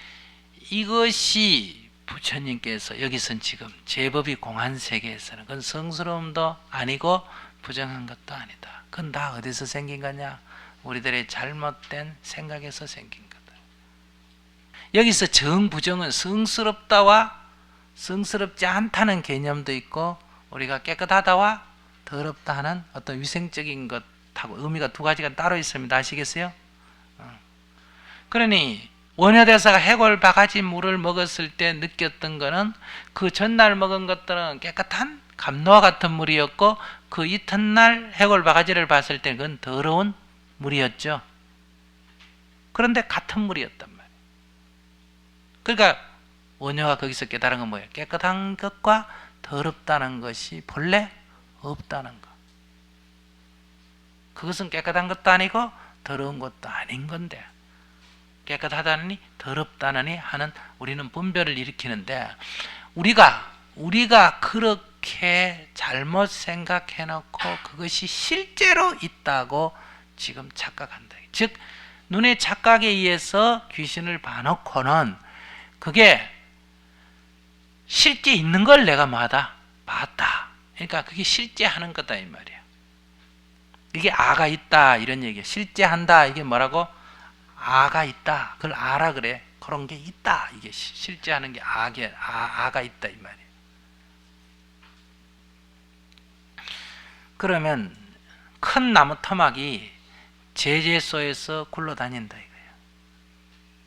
이것이 부처님께서 여기선 지금 제법이 공한 세계에서는 그건 성스러움도 아니고 부정한 것도 아니다. 그건 다 어디서 생긴 거냐? 우리들의 잘못된 생각에서 생긴 거다. 여기서 정부정은 성스럽다와 성스럽지 않다는 개념도 있고 우리가 깨끗하다와 더럽다 하는 어떤 위생적인 것하고 의미가 두 가지가 따로 있습니다. 아시겠어요? 그러니 원효대사가 해골 바가지 물을 먹었을 때 느꼈던 거는 그 전날 먹은 것들은 깨끗한 감로와 같은 물이었고 그 이튿날 해골 바가지를 봤을 때 그건 더러운 물이었죠. 그런데 같은 물이었단 말이에요. 그러니까 원효가 거기서 깨달은 건 뭐예요? 깨끗한 것과 더럽다는 것이 본래 없다는 것. 그것은 깨끗한 것도 아니고 더러운 것도 아닌 건데 깨끗하다느니 더럽다느니 하는 우리는 분별을 일으키는데 우리가 그렇게 잘못 생각해 놓고 그것이 실제로 있다고 지금 착각한다. 즉 눈의 착각에 의해서 귀신을 봐놓고는 그게 실제 있는 걸 내가 봤다. 그러니까 그게 실제 하는 거다 이 말이야. 이게 아가 있다 이런 얘기야. 실제 한다 이게 뭐라고? 아가 있다. 그걸 아라 그래. 그런 게 있다. 이게 실제 하는 게 아가 있다 이 말이야. 그러면 큰 나무 토막이 제재소에서 굴러다닌다 이거예요.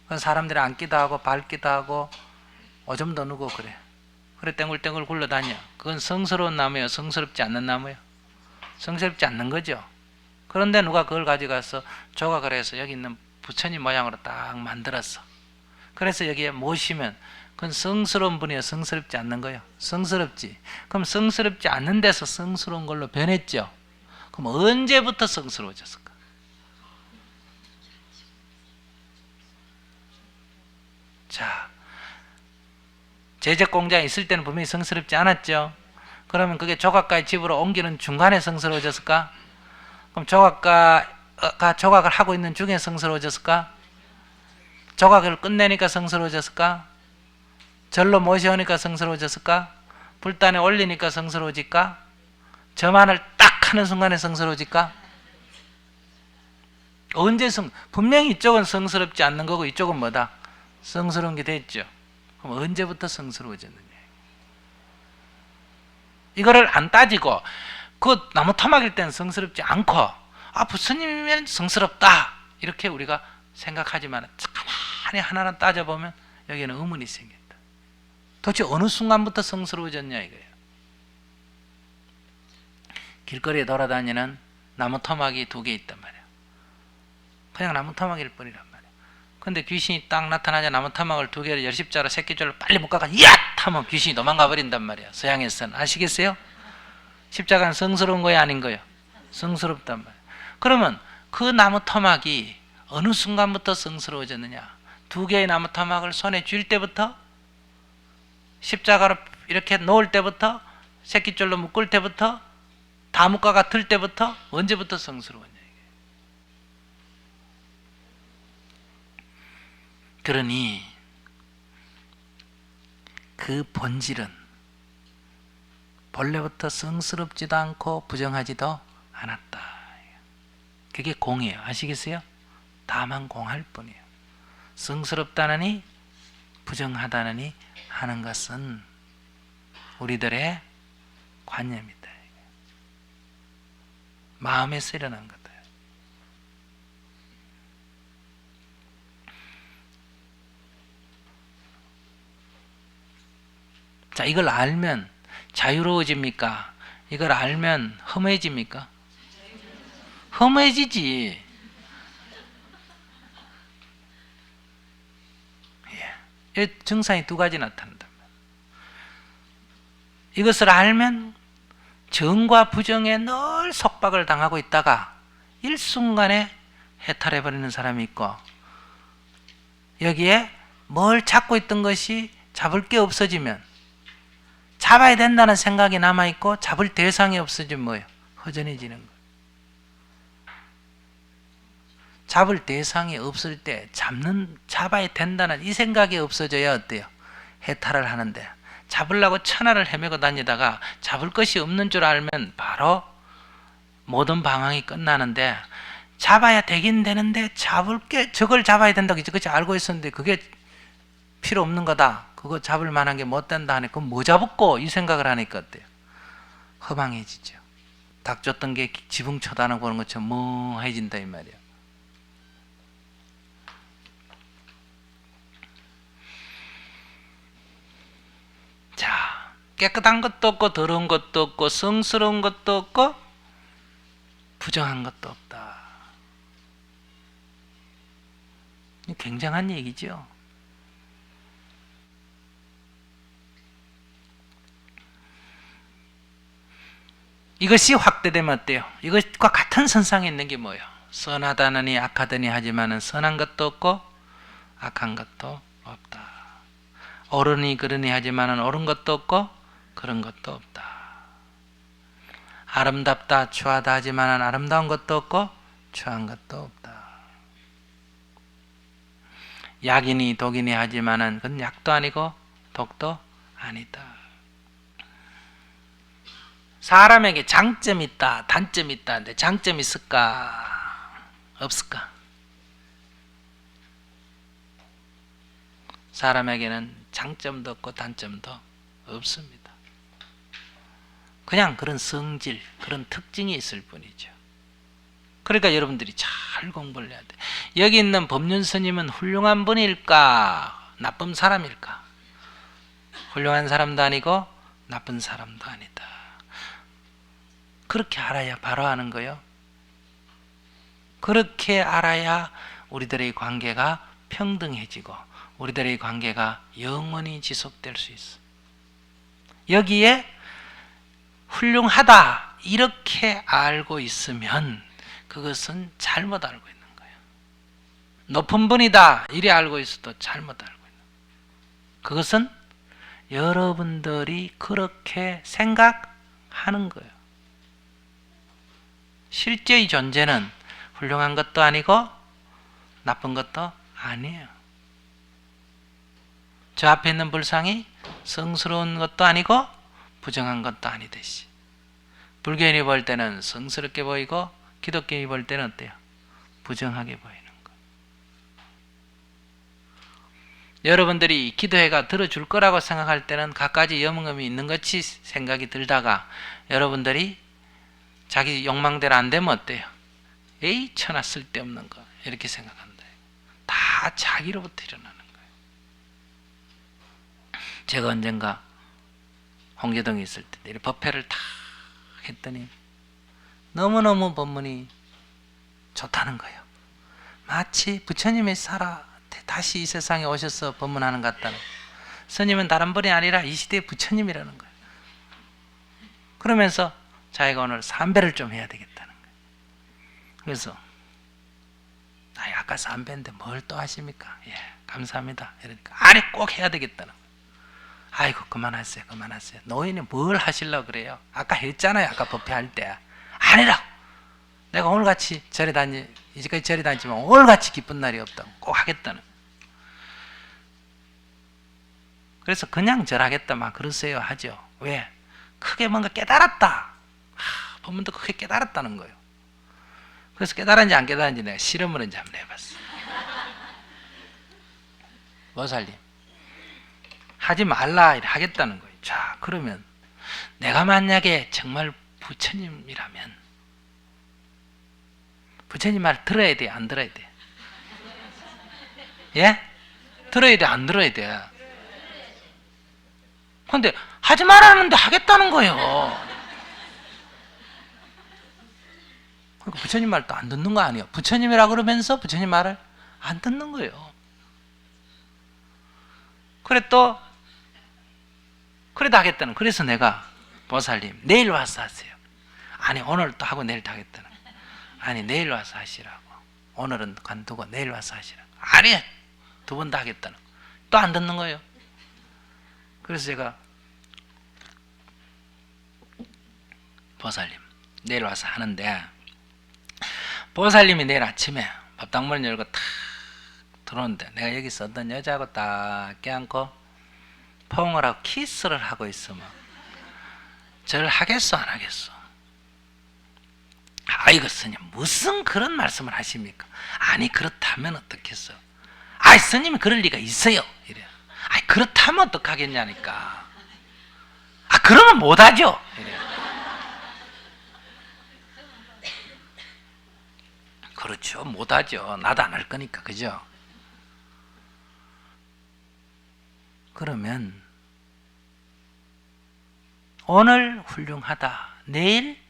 그건 사람들이 앉기도 하고 밟기도 하고 오줌도 누고 그래. 그래 땡글땡글 굴러다녀. 그건 성스러운 나무예요? 성스럽지 않는 나무예요? 성스럽지 않는 거죠. 그런데 누가 그걸 가져가서 조각을 해서 여기 있는 부처님 모양으로 딱 만들었어. 그래서 여기에 모시면 그건 성스러운 분이에요? 성스럽지 않는 거예요? 성스럽지. 그럼 성스럽지 않는 데서 성스러운 걸로 변했죠. 그럼 언제부터 성스러워졌을까? 자, 제적 공장에 있을 때는 분명히 성스럽지 않았죠. 그러면 그게 조각가의 집으로 옮기는 중간에 성스러워졌을까? 그럼 조각가가 조각을 하고 있는 중에 성스러워졌을까? 조각을 끝내니까 성스러워졌을까? 절로 모셔오니까 성스러워졌을까? 불단에 올리니까 성스러워질까? 점안을 딱 하는 순간에 성스러워질까? 언제 분명히 이쪽은 성스럽지 않는 거고 이쪽은 뭐다? 성스러운 게 됐죠. 그럼 언제부터 성스러워졌느냐? 이거를 안 따지고 그 나무 토막일 때는 성스럽지 않고 부처님이면 성스럽다 이렇게 우리가 생각하지만 가만히 하나하나 따져보면 여기에는 의문이 생긴다. 도대체 어느 순간부터 성스러워졌냐 이거예요. 길거리에 돌아다니는 나무 토막이 2개 있단 말이에요. 그냥 나무 토막일 뿐이란 말이에요. 근데 귀신이 딱 나타나자 나무 토막을 2개를 열십자로 새끼줄로 빨리 묶어가 야! 하면 귀신이 도망가 버린단 말이에요. 서양에서는. 아시겠어요? 십자가는 성스러운 거야 아닌 거예요? 성스럽단 말이에요. 그러면 그 나무 토막이 어느 순간부터 성스러워졌느냐? 2개의 나무 토막을 손에 쥘 때부터 십자가로 이렇게 놓을 때부터 새끼줄로 묶을 때부터 다 묶어가 들 때부터 언제부터 성스러웠냐? 그러니 그 본질은 본래부터 성스럽지도 않고 부정하지도 않았다. 그게 공이에요. 아시겠어요? 다만 공할 뿐이에요. 성스럽다느니 부정하다느니 하는 것은 우리들의 관념이다. 마음에서 일어난 거다. 자, 이걸 알면 자유로워집니까? 이걸 알면 험해집니까? 험해지지. 예. 증상이 2가지 나타난다. 이것을 알면 정과 부정에 늘 속박을 당하고 있다가 일순간에 해탈해버리는 사람이 있고 여기에 뭘 잡고 있던 것이 잡을 게 없어지면 잡아야 된다는 생각이 남아있고 잡을 대상이 없어지면 뭐예요? 허전해지는 거예요. 잡을 대상이 없을 때 잡아야 된다는 이 생각이 없어져야 어때요? 해탈을 하는데 잡으려고 천하를 헤매고 다니다가 잡을 것이 없는 줄 알면 바로 모든 방황이 끝나는데 잡아야 되긴 되는데 잡을 게 저걸 잡아야 된다고 이제까지 알고 있었는데 그게 필요 없는 거다. 그거 잡을 만한 게 못 된다 하니 그럼 뭐 잡았고 이 생각을 하니까 어때요? 허망해지죠. 닭 쫓던 게 지붕 쳐다보는 보는 것처럼 멍해진다 이 말이야. 자, 깨끗한 것도 없고 더러운 것도 없고 성스러운 것도 없고 부정한 것도 없다. 굉장한 얘기죠. 이것이 확대되면 어때요? 이것과 같은 선상에 있는 게 뭐예요? 선하다느니 악하더니 하지만은 선한 것도 없고 악한 것도 없다. 옳으니 그러니 하지만은 옳은 것도 없고 그런 것도 없다. 아름답다 추하다 하지만은 아름다운 것도 없고 추한 것도 없다. 약이니 독이니 하지만은 그건 약도 아니고 독도 아니다. 사람에게 장점이 있다, 단점이 있다. 근데 장점이 있을까? 없을까? 사람에게는 장점도 없고 단점도 없습니다. 그냥 그런 성질, 그런 특징이 있을 뿐이죠. 그러니까 여러분들이 잘 공부를 해야 돼. 여기 있는 법륜 스님은 훌륭한 분일까? 나쁜 사람일까? 훌륭한 사람도 아니고 나쁜 사람도 아니다. 그렇게 알아야 바로 아는 거예요. 그렇게 알아야 우리들의 관계가 평등해지고 우리들의 관계가 영원히 지속될 수 있어. 여기에 훌륭하다 이렇게 알고 있으면 그것은 잘못 알고 있는 거예요. 높은 분이다 이래 알고 있어도 잘못 알고 있는 거예요. 그것은 여러분들이 그렇게 생각하는 거예요. 실제의 존재는 훌륭한 것도 아니고 나쁜 것도 아니에요. 저 앞에 있는 불상이 성스러운 것도 아니고 부정한 것도 아니듯이 불교인이 볼 때는 성스럽게 보이고 기독교인이 볼 때는 어때요? 부정하게 보이는 거. 여러분들이 기도회가 들어줄 거라고 생각할 때는 갖가지 염음이 있는 것이 생각이 들다가 여러분들이 자기 욕망대로 안 되면 어때요? 에이 천하 쓸데없는 거 이렇게 생각한다. 다 자기로부터 일어나는 거예요. 제가 언젠가 홍제동에 있을 때 법회를 다 했더니 너무너무 법문이 좋다는 거예요. 마치 부처님이 다시 이 세상에 오셔서 법문하는 것 같다는 거예요. 스님은 다른 분이 아니라 이 시대의 부처님이라는 거예요. 그러면서 자기가 오늘 삼배를 좀 해야 되겠다는 거예요. 그래서 아까 삼배인데 뭘 또 하십니까? 예, 감사합니다. 이러니까 아니 꼭 해야 되겠다는 거예요. 아이고 그만하세요. 노인이 뭘 하시려고 그래요? 아까 했잖아요. 아까 법회할 때. 아니라 내가 오늘같이 이제까지 절에 다니지만 오늘같이 기쁜 날이 없다고 꼭 하겠다는 거예요. 그래서 그냥 절하겠다 막 그러세요 하죠. 왜? 크게 뭔가 깨달았다. 법문도 크게 깨달았다는 거예요. 그래서 깨달았는지 안 깨달았는지 내가 실험을 이제 한번 해봤어. 보살님 하지 말라 하겠다는 거예요. 자, 그러면 내가 만약에 정말 부처님이라면 부처님 말 들어야 돼, 안 들어야 돼? 예? 들어야 돼, 안 들어야 돼? 근데 하지 말라는데 하겠다는 거예요. 그러니까 부처님 말도 안 듣는 거 아니에요. 부처님이라 그러면서 부처님 말을 안 듣는 거예요. 그래도 하겠다는. 그래서 내가 보살님 내일 와서 하세요. 아니 오늘 또 하고 내일 또 하겠다는. 아니 내일 와서 하시라고. 오늘은 관두고 내일 와서 하시라고. 아니 두 번 다 하겠다는. 또 안 듣는 거예요. 그래서 제가 보살님 내일 와서 하는데 보살님이 내일 아침에 법당문 열고 탁 들어오는데 내가 여기서 어떤 여자하고 딱 껴안고 포옹을 하고 키스를 하고 있으면 절 하겠어 안 하겠어? 아이고 스님 무슨 그런 말씀을 하십니까? 아니 그렇다면 어떻겠어? 아이 스님이 그럴 리가 있어요. 이래. 아이 그렇다면 어떡하겠냐니까. 아 그러면 못하죠. 이래. 그렇죠. 못하죠. 나도 안 할 거니까. 그죠? 그러면 오늘 훌륭하다. 내일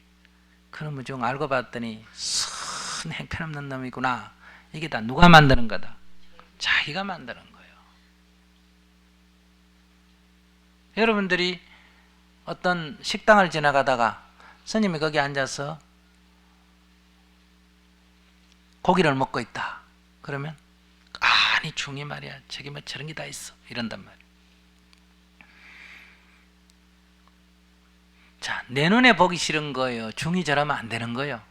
그놈의 중 알고 봤더니 순 행편없는 놈이구나. 이게 다 누가 만드는 거다? 자기가 만드는 거예요. 여러분들이 어떤 식당을 지나가다가 스님이 거기 앉아서 고기를 먹고 있다. 그러면 아니 중이 말이야. 저기 뭐 저런 게 다 있어. 이런단 말이야. 자, 내 눈에 보기 싫은 거예요. 중이 저러면 안 되는 거예요.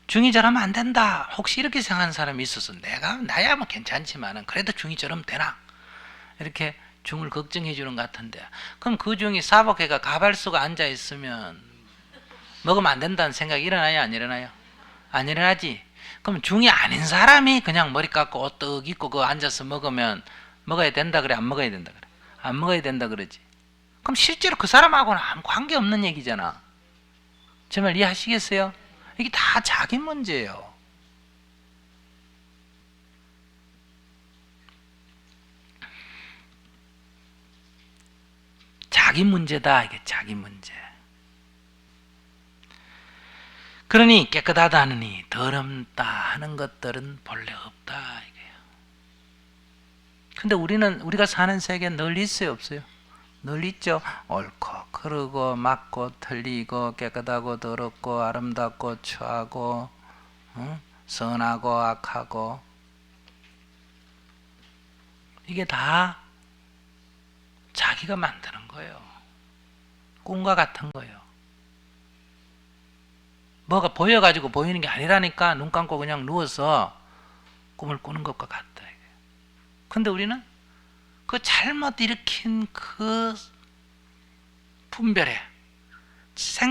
중이 저러면 안 된다. 혹시 이렇게 생각하는 사람이 있어서 나야 뭐 괜찮지만은 그래도 중이 저러면 되나? 이렇게 중을 걱정해 주는 것 같은데, 그럼 그 중이 사복해가 가발수가 앉아 있으면 먹으면 안 된다는 생각이 일어나요? 안 일어나요? 안 일어나지? 그럼 중이 아닌 사람이 그냥 머리 깎고 옷 떡 입고 그 앉아서 먹으면 먹어야 된다 그래? 안 먹어야 된다 그래? 안 먹어야 된다 그러지? 그럼 실제로 그 사람하고는 아무 관계없는 얘기잖아. 정말 이해하시겠어요? 이게 다 자기 문제예요. 자기 문제다. 이게 자기 문제. 그러니 깨끗하다 하느니 더럽다 하는 것들은 본래 없다 이게요. 근데 우리가 사는 세계에 늘 있어요, 없어요? 늘 있죠. 옳고 그르고 맞고 틀리고 깨끗하고 더럽고 아름답고 추하고 선하고 악하고, 이게 다 자기가 만드는 거예요. 꿈과 같은 거예요. 뭐가 보여가지고 보이는 게 아니라니까. 눈 감고 그냥 누워서 꿈을 꾸는 것과 같다. 근데 우리는 그 잘못 일으킨 그 분별에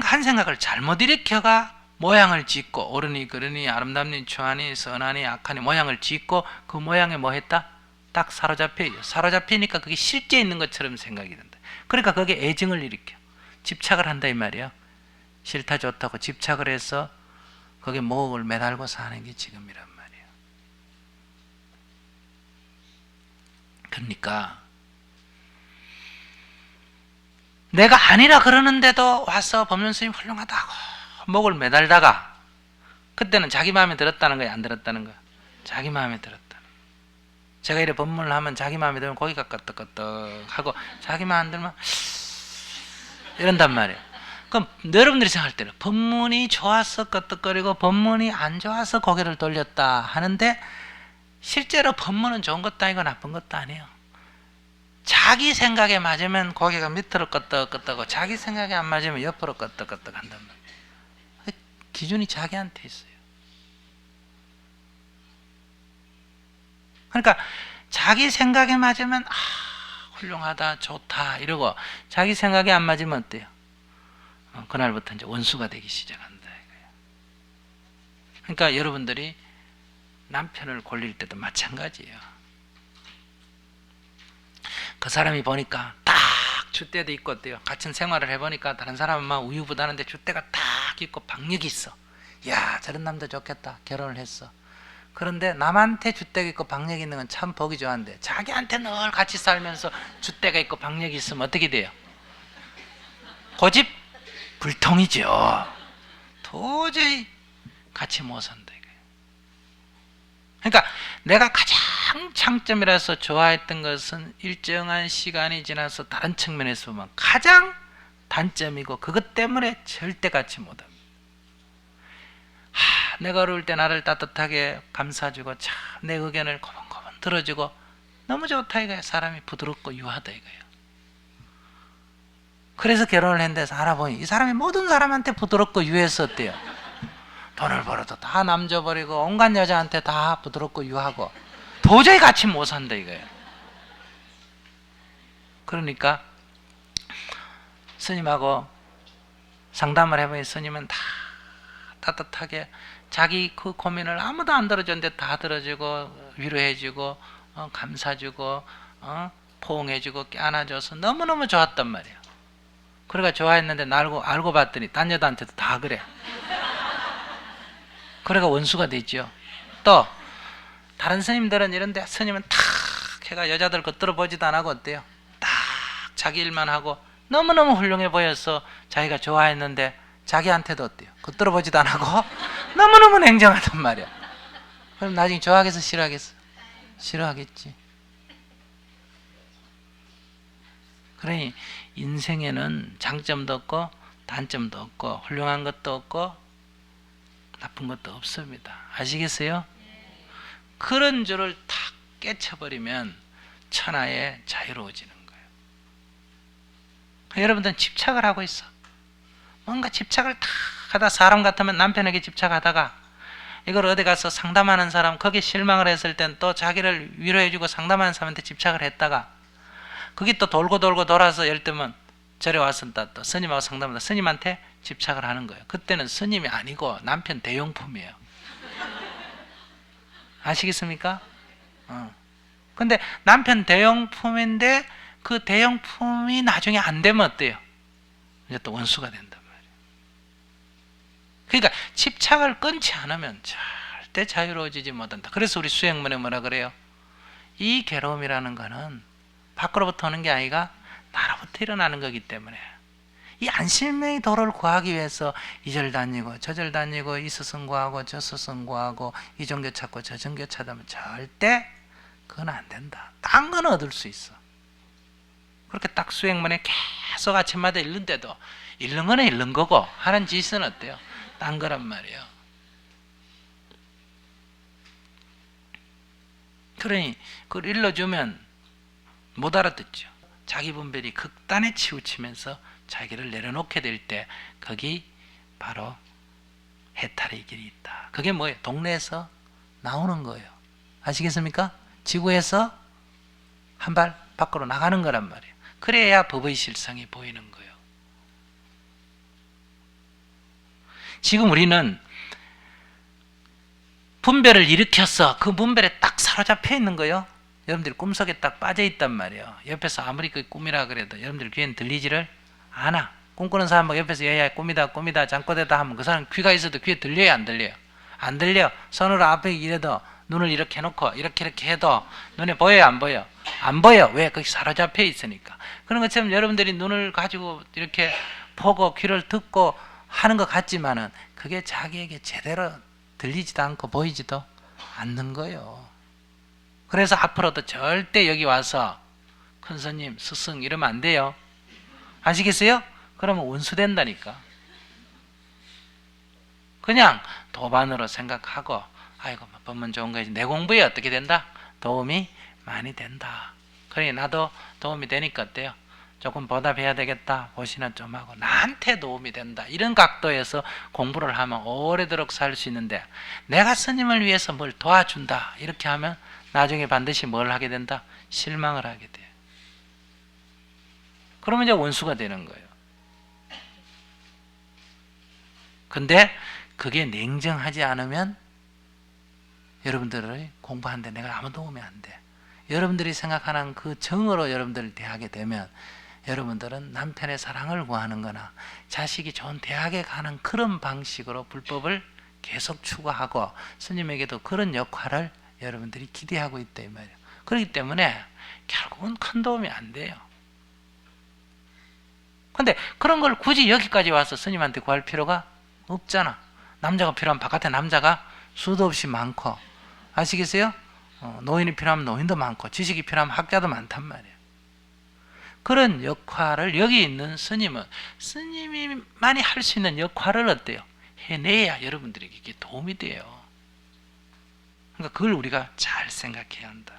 한 생각을 잘못 일으켜가 모양을 짓고, 옳으니 그르니 아름답니 추하니 선하니 악하니 모양을 짓고, 그 모양에 뭐 했다? 딱 사로잡히니까 그게 실제 있는 것처럼 생각이 된다. 그러니까 거기에 애증을 일으켜 집착을 한다 이 말이야. 싫다 좋다고 집착을 해서 거기에 목을 매달고 사는 게 지금이란 말이에요. 그러니까 내가 아니라 그러는데도 와서 법륜 스님 훌륭하다고 목을 매달다가, 그때는 자기 마음에 들었다는 거야, 안 들었다는 거야? 자기 마음에 들었다. 제가 이래 법문을 하면 자기 마음에 들면 고기가 끄떡끄떡하고, 자기 마음에 안 들면 이런단 말이에요. 그럼 여러분들이 생각할 때는 법문이 좋아서 끄떡거리고 법문이 안 좋아서 고개를 돌렸다 하는데, 실제로 법문은 좋은 것도 아니고 나쁜 것도 아니에요. 자기 생각에 맞으면 고개가 밑으로 끄떡끄떡하고, 자기 생각에 안 맞으면 옆으로 끄떡끄떡 한단 말이에요. 기준이 자기한테 있어요. 그러니까 자기 생각에 맞으면 훌륭하다 좋다 이러고, 자기 생각에 안 맞으면 어때요? 그날부터 이제 원수가 되기 시작한다 이거예요. 그러니까 여러분들이 남편을 골릴 때도 마찬가지예요. 그 사람이 보니까 딱 줏대도 있고 어때요? 같은 생활을 해보니까 다른 사람은 막 우유부단한데 줏대가 딱 있고 박력이 있어. 야, 저런 남자 좋겠다. 결혼을 했어. 그런데 남한테 줏대가 있고 박력이 있는 건 참 보기 좋아한데, 자기한테 늘 같이 살면서 줏대가 있고 박력이 있으면 어떻게 돼요? 고집 불통이죠. 도저히 같이 못 산다 이거예요. 그러니까 내가 가장 장점이라서 좋아했던 것은 일정한 시간이 지나서 다른 측면에서 보면 가장 단점이고, 그것 때문에 절대 같이 못합니다. 내가 어려울 때 나를 따뜻하게 감싸주고 참 내 의견을 고만고만 들어주고 너무 좋다 이거예요. 사람이 부드럽고 유하다 이거예요. 그래서 결혼을 했는데 알아보니 이 사람이 모든 사람한테 부드럽고 유해서 어때요? 돈을 벌어도 다 남줘버리고 온갖 여자한테 다 부드럽고 유하고 도저히 같이 못 산다 이거예요. 그러니까 스님하고 상담을 해보니 스님은 다 따뜻하게 자기 그 고민을 아무도 안 들어줬는데 다 들어주고 위로해주고 감사주고 포옹해주고 안아줘서 너무너무 좋았단 말이에요. 그러니까 좋아했는데 알고 봤더니 딴 여자한테도 다 그래. 그래가 원수가 되죠. 또 다른 스님들은 이런데 스님은 탁 해가 여자들 거 들어보지도 안 하고 어때요? 딱 자기 일만 하고 너무너무 훌륭해 보여서 자기가 좋아했는데 자기한테도 어때요? 그 들어보지도 안 하고 너무너무 냉정하단 말이야. 그럼 나중에 좋아하겠어 싫어하겠어? 싫어하겠지. 그러니 인생에는 장점도 없고 단점도 없고 훌륭한 것도 없고 나쁜 것도 없습니다. 아시겠어요? 그런 줄을 탁 깨쳐버리면 천하에 자유로워지는 거예요. 여러분들은 집착을 하고 있어. 뭔가 집착을 탁 하다 사람 같으면 남편에게 집착하다가 이걸 어디 가서 상담하는 사람 거기에 실망을 했을 땐 또 자기를 위로해주고 상담하는 사람한테 집착을 했다가 그게 또 돌고 돌고 돌아서 예를 들면 절에 와서 또 스님하고 상담하다 스님한테 집착을 하는 거예요. 그때는 스님이 아니고 남편 대용품이에요. 아시겠습니까? 근데 남편 대용품인데 그 대용품이 나중에 안 되면 어때요? 이제 또 원수가 된단 말이에요. 그러니까 집착을 끊지 않으면 절대 자유로워지지 못한다. 그래서 우리 수행문에 뭐라 그래요? 이 괴로움이라는 거는 밖으로부터 오는 게 아니라 나로부터 일어나는 거기 때문에 이 안심의 도를 구하기 위해서 이 절 다니고 저 절 다니고 이 스승 구하고 저 스승 구하고 이 종교 찾고 저 종교 찾으면 절대 그건 안 된다. 딴 건 얻을 수 있어. 그렇게 딱 수행문에 계속 아침마다 읽는데도 읽는 거는 읽는 거고 하는 짓은 어때요? 딴 거란 말이에요. 그러니 그걸 일러주면 못 알아듣죠. 자기 분별이 극단에 치우치면서 자기를 내려놓게 될 때 거기 바로 해탈의 길이 있다. 그게 뭐예요? 동네에서 나오는 거예요. 아시겠습니까? 지구에서 한 발 밖으로 나가는 거란 말이에요. 그래야 법의 실상이 보이는 거예요. 지금 우리는 분별을 일으켜서 그 분별에 딱 사로잡혀 있는 거예요. 여러분들이 꿈속에 딱 빠져 있단 말이에요. 옆에서 아무리 그 꿈이라 그래도 여러분들 귀에는 들리지를 않아. 꿈꾸는 사람 옆에서 야야 꿈이다 꿈이다 잠꼬대다 하면 그 사람 귀가 있어도 귀에 들려요 안 들려요? 안 들려. 손으로 앞에 이래도 눈을 이렇게 해놓고 이렇게 해도 눈에 보여요 안 보여? 안 보여. 왜? 거기 사로잡혀 있으니까. 그런 것처럼 여러분들이 눈을 가지고 이렇게 보고 귀를 듣고 하는 것 같지만은 그게 자기에게 제대로 들리지도 않고 보이지도 않는 거예요. 그래서 앞으로도 절대 여기 와서 큰 스님, 스승 이러면 안 돼요. 아시겠어요? 그러면 원수 된다니까. 그냥 도반으로 생각하고 아이고 법문 좋은 거지. 내 공부에 어떻게 된다? 도움이 많이 된다. 그러니 나도 도움이 되니까 어때요? 조금 보답해야 되겠다. 보시나 좀 하고 나한테 도움이 된다. 이런 각도에서 공부를 하면 오래도록 살 수 있는데 내가 스님을 위해서 뭘 도와준다. 이렇게 하면 나중에 반드시 뭘 하게 된다? 실망을 하게 돼요. 그러면 이제 원수가 되는 거예요. 근데 그게 냉정하지 않으면 여러분들을 공부하는데 내가 아무 도움이 안 돼. 여러분들이 생각하는 그 정으로 여러분들을 대하게 되면 여러분들은 남편의 사랑을 구하는 거나 자식이 좋은 대학에 가는 그런 방식으로 불법을 계속 추구하고 스님에게도 그런 역할을 여러분들이 기대하고 있다 이 말이에요. 그렇기 때문에 결국은 큰 도움이 안 돼요. 근데 그런 걸 굳이 여기까지 와서 스님한테 구할 필요가 없잖아. 남자가 필요하면 바깥에 남자가 수도 없이 많고 아시겠어요? 노인이 필요하면 노인도 많고 지식이 필요하면 학자도 많단 말이에요. 그런 역할을 여기 있는 스님은 스님이만이 할 수 있는 역할을 어때요? 해내야 여러분들에게 이게 도움이 돼요. 그러니까 그걸 우리가 잘 생각해야 한다.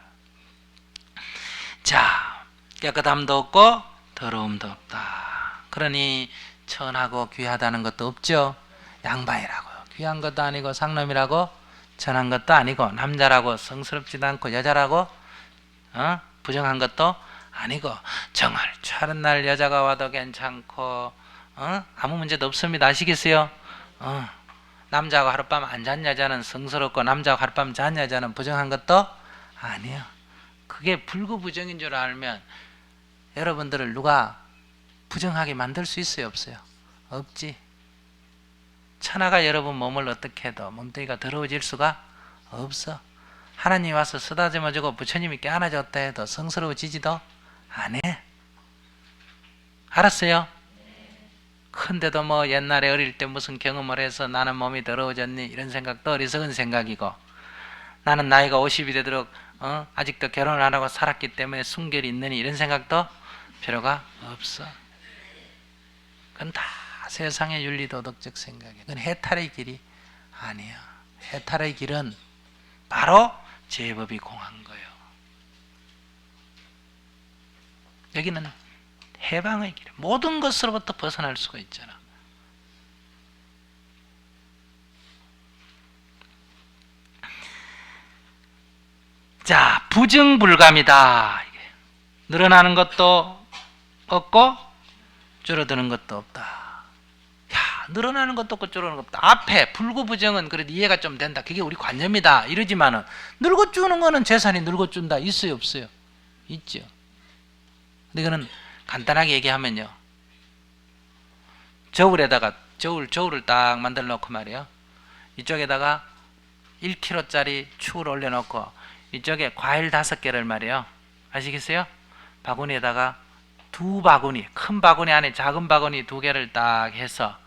자, 깨끗함도 없고 더러움도 없다. 그러니 천하고 귀하다는 것도 없죠. 양반이라고 귀한 것도 아니고 상놈이라고 천한 것도 아니고 남자라고 성스럽지도 않고 여자라고 부정한 것도 아니고 정을 차는 날 여자가 와도 괜찮고 아무 문제도 없습니다. 아시겠어요? 남자하고 하룻밤 안 잔 여자는 성스럽고 남자하고 하룻밤 잔 여자는 부정한 것도 아니에요. 그게 불구부정인 줄 알면 여러분들을 누가 부정하게 만들 수 있어요? 없어요? 없지. 천하가 여러분 몸을 어떻게 해도 몸뚱이가 더러워질 수가 없어. 하나님이 와서 쓰다듬어주고 부처님이 껴안아줬다 해도 성스러워지지도 않아. 알았어요? 근데도 뭐 옛날에 어릴 때 무슨 경험을 해서 나는 몸이 더러워졌니 이런 생각도 어리석은 생각이고, 나는 나이가 50이 되도록 아직도 결혼을 안 하고 살았기 때문에 순결이 있느니 이런 생각도 필요가 없어. 그건 다 세상의 윤리도덕적 생각이야. 그건 해탈의 길이 아니야. 해탈의 길은 바로 제법이 공한 거예요. 여기는 해방의 길, 모든 것으로부터 벗어날 수가 있잖아. 자, 부증불감이다. 늘어나는 것도 없고 줄어드는 것도 없다. 야, 늘어나는 것도 없고 줄어드는 것도 없다. 앞에 불구부정은 그래도 이해가 좀 된다. 그게 우리 관념이다. 이러지만은 늙어 주는 거는 재산이 늙어 준다. 있어요, 없어요? 있죠. 근데 이거는 간단하게 얘기하면요, 저울에다가 저울을 딱 만들어 놓고 말이에요, 이쪽에다가 1kg짜리 축을 올려놓고 이쪽에 과일 5개를 말이에요, 아시겠어요? 바구니에다가 두 바구니, 큰 바구니 안에 작은 바구니 2개를 딱 해서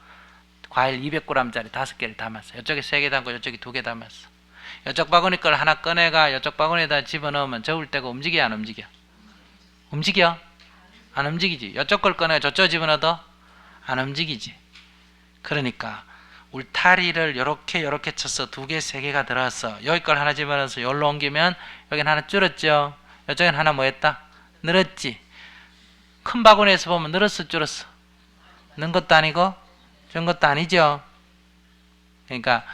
과일 200g짜리 5개를 담았어. 이쪽에 3개 담고 이쪽에 2개 담았어. 이쪽 바구니 걸 하나 꺼내가 이쪽 바구니에다 집어넣으면 저울대가 움직여, 안 움직여? 움직여? 안 움직이지. 이쪽 걸 꺼내 저쪽 집어넣어도 안 움직이지. 그러니까 울타리를 요렇게 쳐서 2개, 3개가 들어왔어. 여기 걸 하나 집어넣어서 여기로 옮기면 여긴 하나 줄었죠. 이쪽엔 하나 뭐 했다? 늘었지. 큰 바구니에서 보면 늘었어, 줄었어? 는 것도 아니고 준 것도 아니죠. 그러니까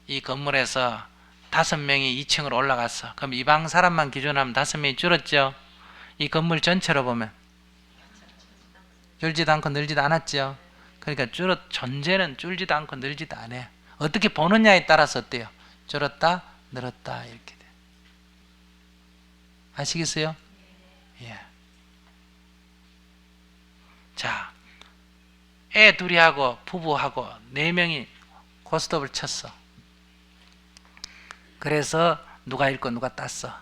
이 건물에서 5명이 2층으로 올라갔어. 그럼 이 방 사람만 기준으로 하면 5명이 줄었죠. 이 건물 전체로 보면 줄지도 않고 늘지도 않았죠. 그러니까 존재는 줄지도 않고 늘지도 않아요. 어떻게 보느냐에 따라서 어때요? 줄었다, 늘었다 이렇게 돼. 아시겠어요? 예. 자, 애 둘이 하고 부부하고 4명이 고스톱을 쳤어. 그래서 누가 읽고 누가 땄어.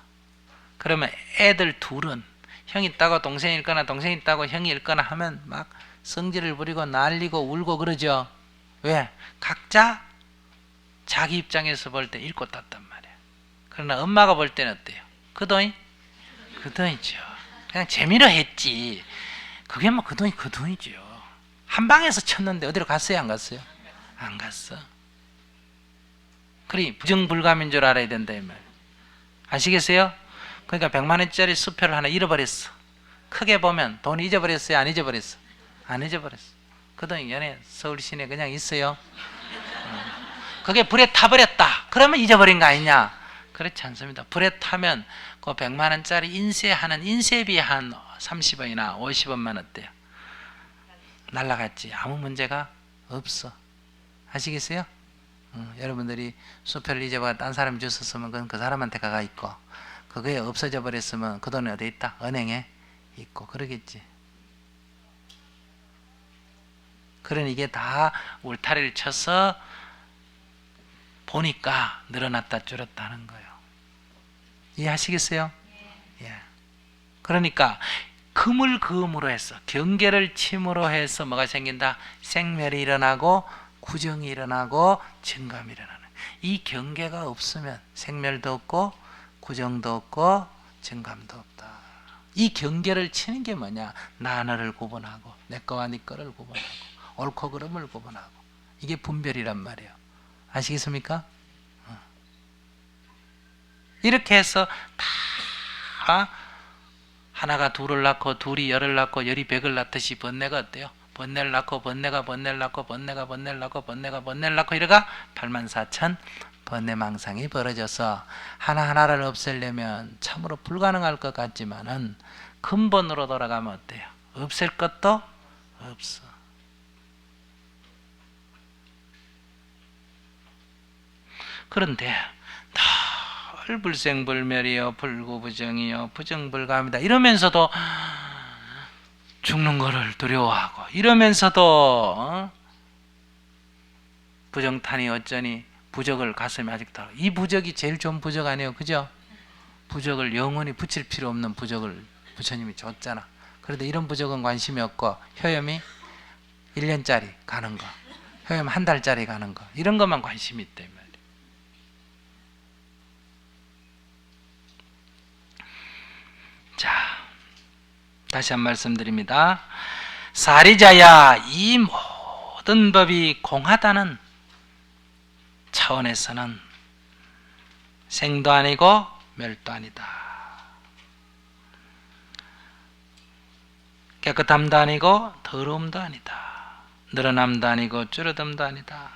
그러면 애들 둘은 형이 있다고 동생이 읽거나 동생이 있다고 형이 읽거나 하면 막 성질을 부리고 난리고 울고 그러죠. 왜? 각자 자기 입장에서 볼 때 읽고 땄단 말이야. 그러나 엄마가 볼 때는 어때요? 그 돈이? 그 돈이죠. 그냥 재미로 했지. 그게 뭐 그 돈이 그 돈이죠. 한 방에서 쳤는데 어디로 갔어요? 안 갔어요? 안 갔어. 그러니 부정불감인 줄 알아야 된다 이 말. 아시겠어요? 그러니까 100만 원짜리 수표를 하나 잃어버렸어. 크게 보면 돈 잊어버렸어요? 안 잊어버렸어? 안 잊어버렸어. 그 돈이 연애 서울 시내에 그냥 있어요. 그게 불에 타버렸다. 그러면 잊어버린 거 아니냐? 그렇지 않습니다. 불에 타면 그 100만 원짜리 인쇄하는 인쇄비 한 30원이나 50원만 어때요? 날라갔지. 아무 문제가 없어. 아시겠어요? 여러분들이 수표를 잊어버려 딴 사람이 줬었으면 그건 그 사람한테 가가 있고, 그게 없어져 버렸으면 그 돈이 어디 있다? 은행에 있고 그러겠지. 그러니 이게 다 울타리를 쳐서 보니까 늘어났다 줄었다 하는 거예요. 이해하시겠어요? 예. 그러니까 금을 그음으로 해서 경계를 침으로 해서 뭐가 생긴다? 생멸이 일어나고 구정이 일어나고 증감이 일어나는. 이 경계가 없으면 생멸도 없고 구정도 없고 증감도 없다. 이 경계를 치는 게 뭐냐? 나 너를 구분하고 내 거와 네 거를 구분하고 옳고 그름을 구분하고, 이게 분별이란 말이에요. 아시겠습니까? 이렇게 해서 다 하나가 둘을 낳고 둘이 열을 낳고 열이 백을 낳듯이 번뇌가 어때요? 번뇌를 낳고 번뇌가 번뇌를 낳고 번뇌가 번뇌를 낳고 번뇌가 번뇌를 낳고 이래가 84,000 번뇌망상이 벌어져서 하나하나를 없애려면 참으로 불가능할 것 같지만은 근본으로 돌아가면 어때요? 없앨 것도 없어. 그런데 늘 불생불멸이요 불구부정이요 부정불감이다 이러면서도 죽는 거를 두려워하고, 이러면서도 부정타니 어쩌니 부적을 가슴에 아직도 이 부적이 제일 좋은 부적 아니에요, 그죠? 부적을 영원히 붙일 필요 없는 부적을 부처님이 줬잖아. 그런데 이런 부적은 관심이 없고 효염이 1년짜리 가는 거, 효염 한 달짜리 가는 거, 이런 것만 관심이 있다 이 말이에요. 자, 다시 한 말씀드립니다. 사리자야, 이 모든 법이 공하다는 차원에서는 생도 아니고 멸도 아니다. 깨끗함도 아니고 더러움도 아니다. 늘어남도 아니고 줄어듦도 아니다.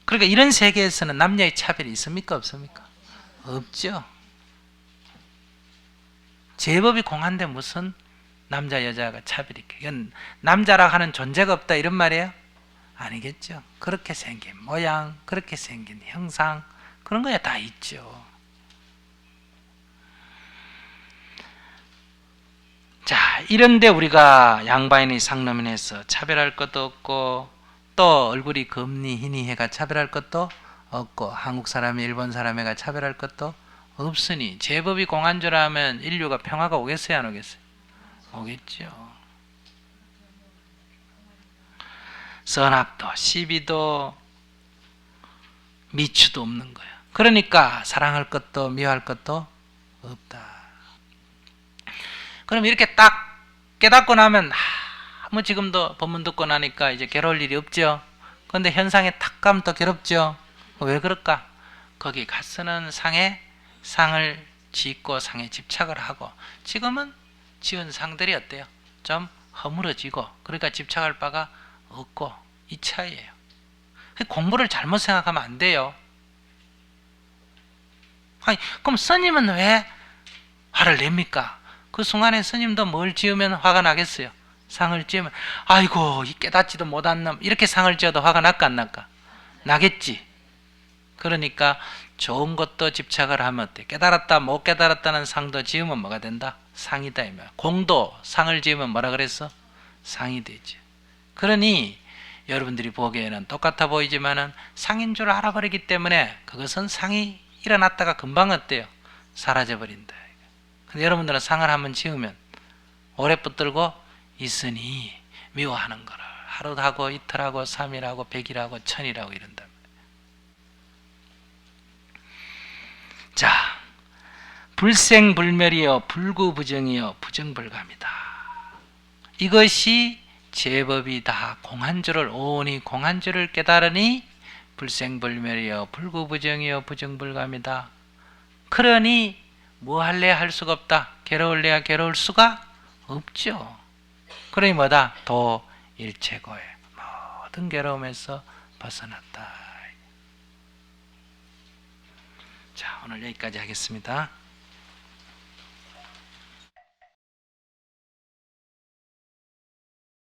그러니까 이런 세계에서는 남녀의 차별이 있습니까, 없습니까? 없죠. 제법이 공한데 무슨 남자 여자가 차별이 있게, 이건 남자라 하는 존재가 없다 이런 말이에요? 아니겠죠. 그렇게 생긴 모양, 그렇게 생긴 형상, 그런 거야 다 있죠. 자, 이런데 우리가 양반이니 상놈이니해서 차별할 것도 없고, 또 얼굴이 검니 희니 해가 차별할 것도 없고, 한국 사람이 일본 사람애가 차별할 것도 없으니 제법이 공한 줄 알면 인류가 평화가 오겠어요, 안 오겠어요? 오겠죠. 선악도 시비도 미추도 없는 거야. 그러니까 사랑할 것도 미워할 것도 없다. 그럼 이렇게 딱 깨닫고 나면 뭐 지금도 법문 듣고 나니까 이제 괴로울 일이 없죠. 그런데 현상에 탁 가면 또 괴롭죠. 왜 그럴까? 거기 가서는 상을 짓고 상에 집착을 하고, 지금은 지은 상들이 어때요? 좀 허물어지고, 그러니까 집착할 바가 없고, 이 차이예요. 공부를 잘못 생각하면 안 돼요. 아니, 그럼 스님은 왜 화를 냅니까? 그 순간에 스님도 뭘 지으면 화가 나겠어요? 상을 지으면 아이고 이 깨닫지도 못한 놈, 이렇게 상을 지어도 화가 날까 안 날까? 나겠지. 그러니까 좋은 것도 집착을 하면 어때? 깨달았다 못 깨달았다는 상도 지으면 뭐가 된다? 상이다 이 말. 공도 상을 지으면 뭐라 그랬어? 상이 되지. 그러니 여러분들이 보기에는 똑같아 보이지만은 상인 줄 알아버리기 때문에 그것은 상이 일어났다가 금방 어때요? 사라져 버린다. 근데 여러분들은 상을 한번 지으면 오래 붙들고 있으니 미워하는 거를 하루도 하고 이틀하고 3일하고 100일하고 1000일하고 이런다. 자, 불생불멸이여 불구부정이여 부정불감이다. 이것이 제법이 다 공한 줄을 오니 공한 줄을 깨달으니 불생불멸이여 불구부정이여 부정불감이다. 그러니 뭐 할래야 할 수가 없다. 괴로울래야 괴로울 수가 없죠. 그러니 뭐다? 도일체고에 모든 괴로움에서 벗어났다. 자, 오늘 여기까지 하겠습니다.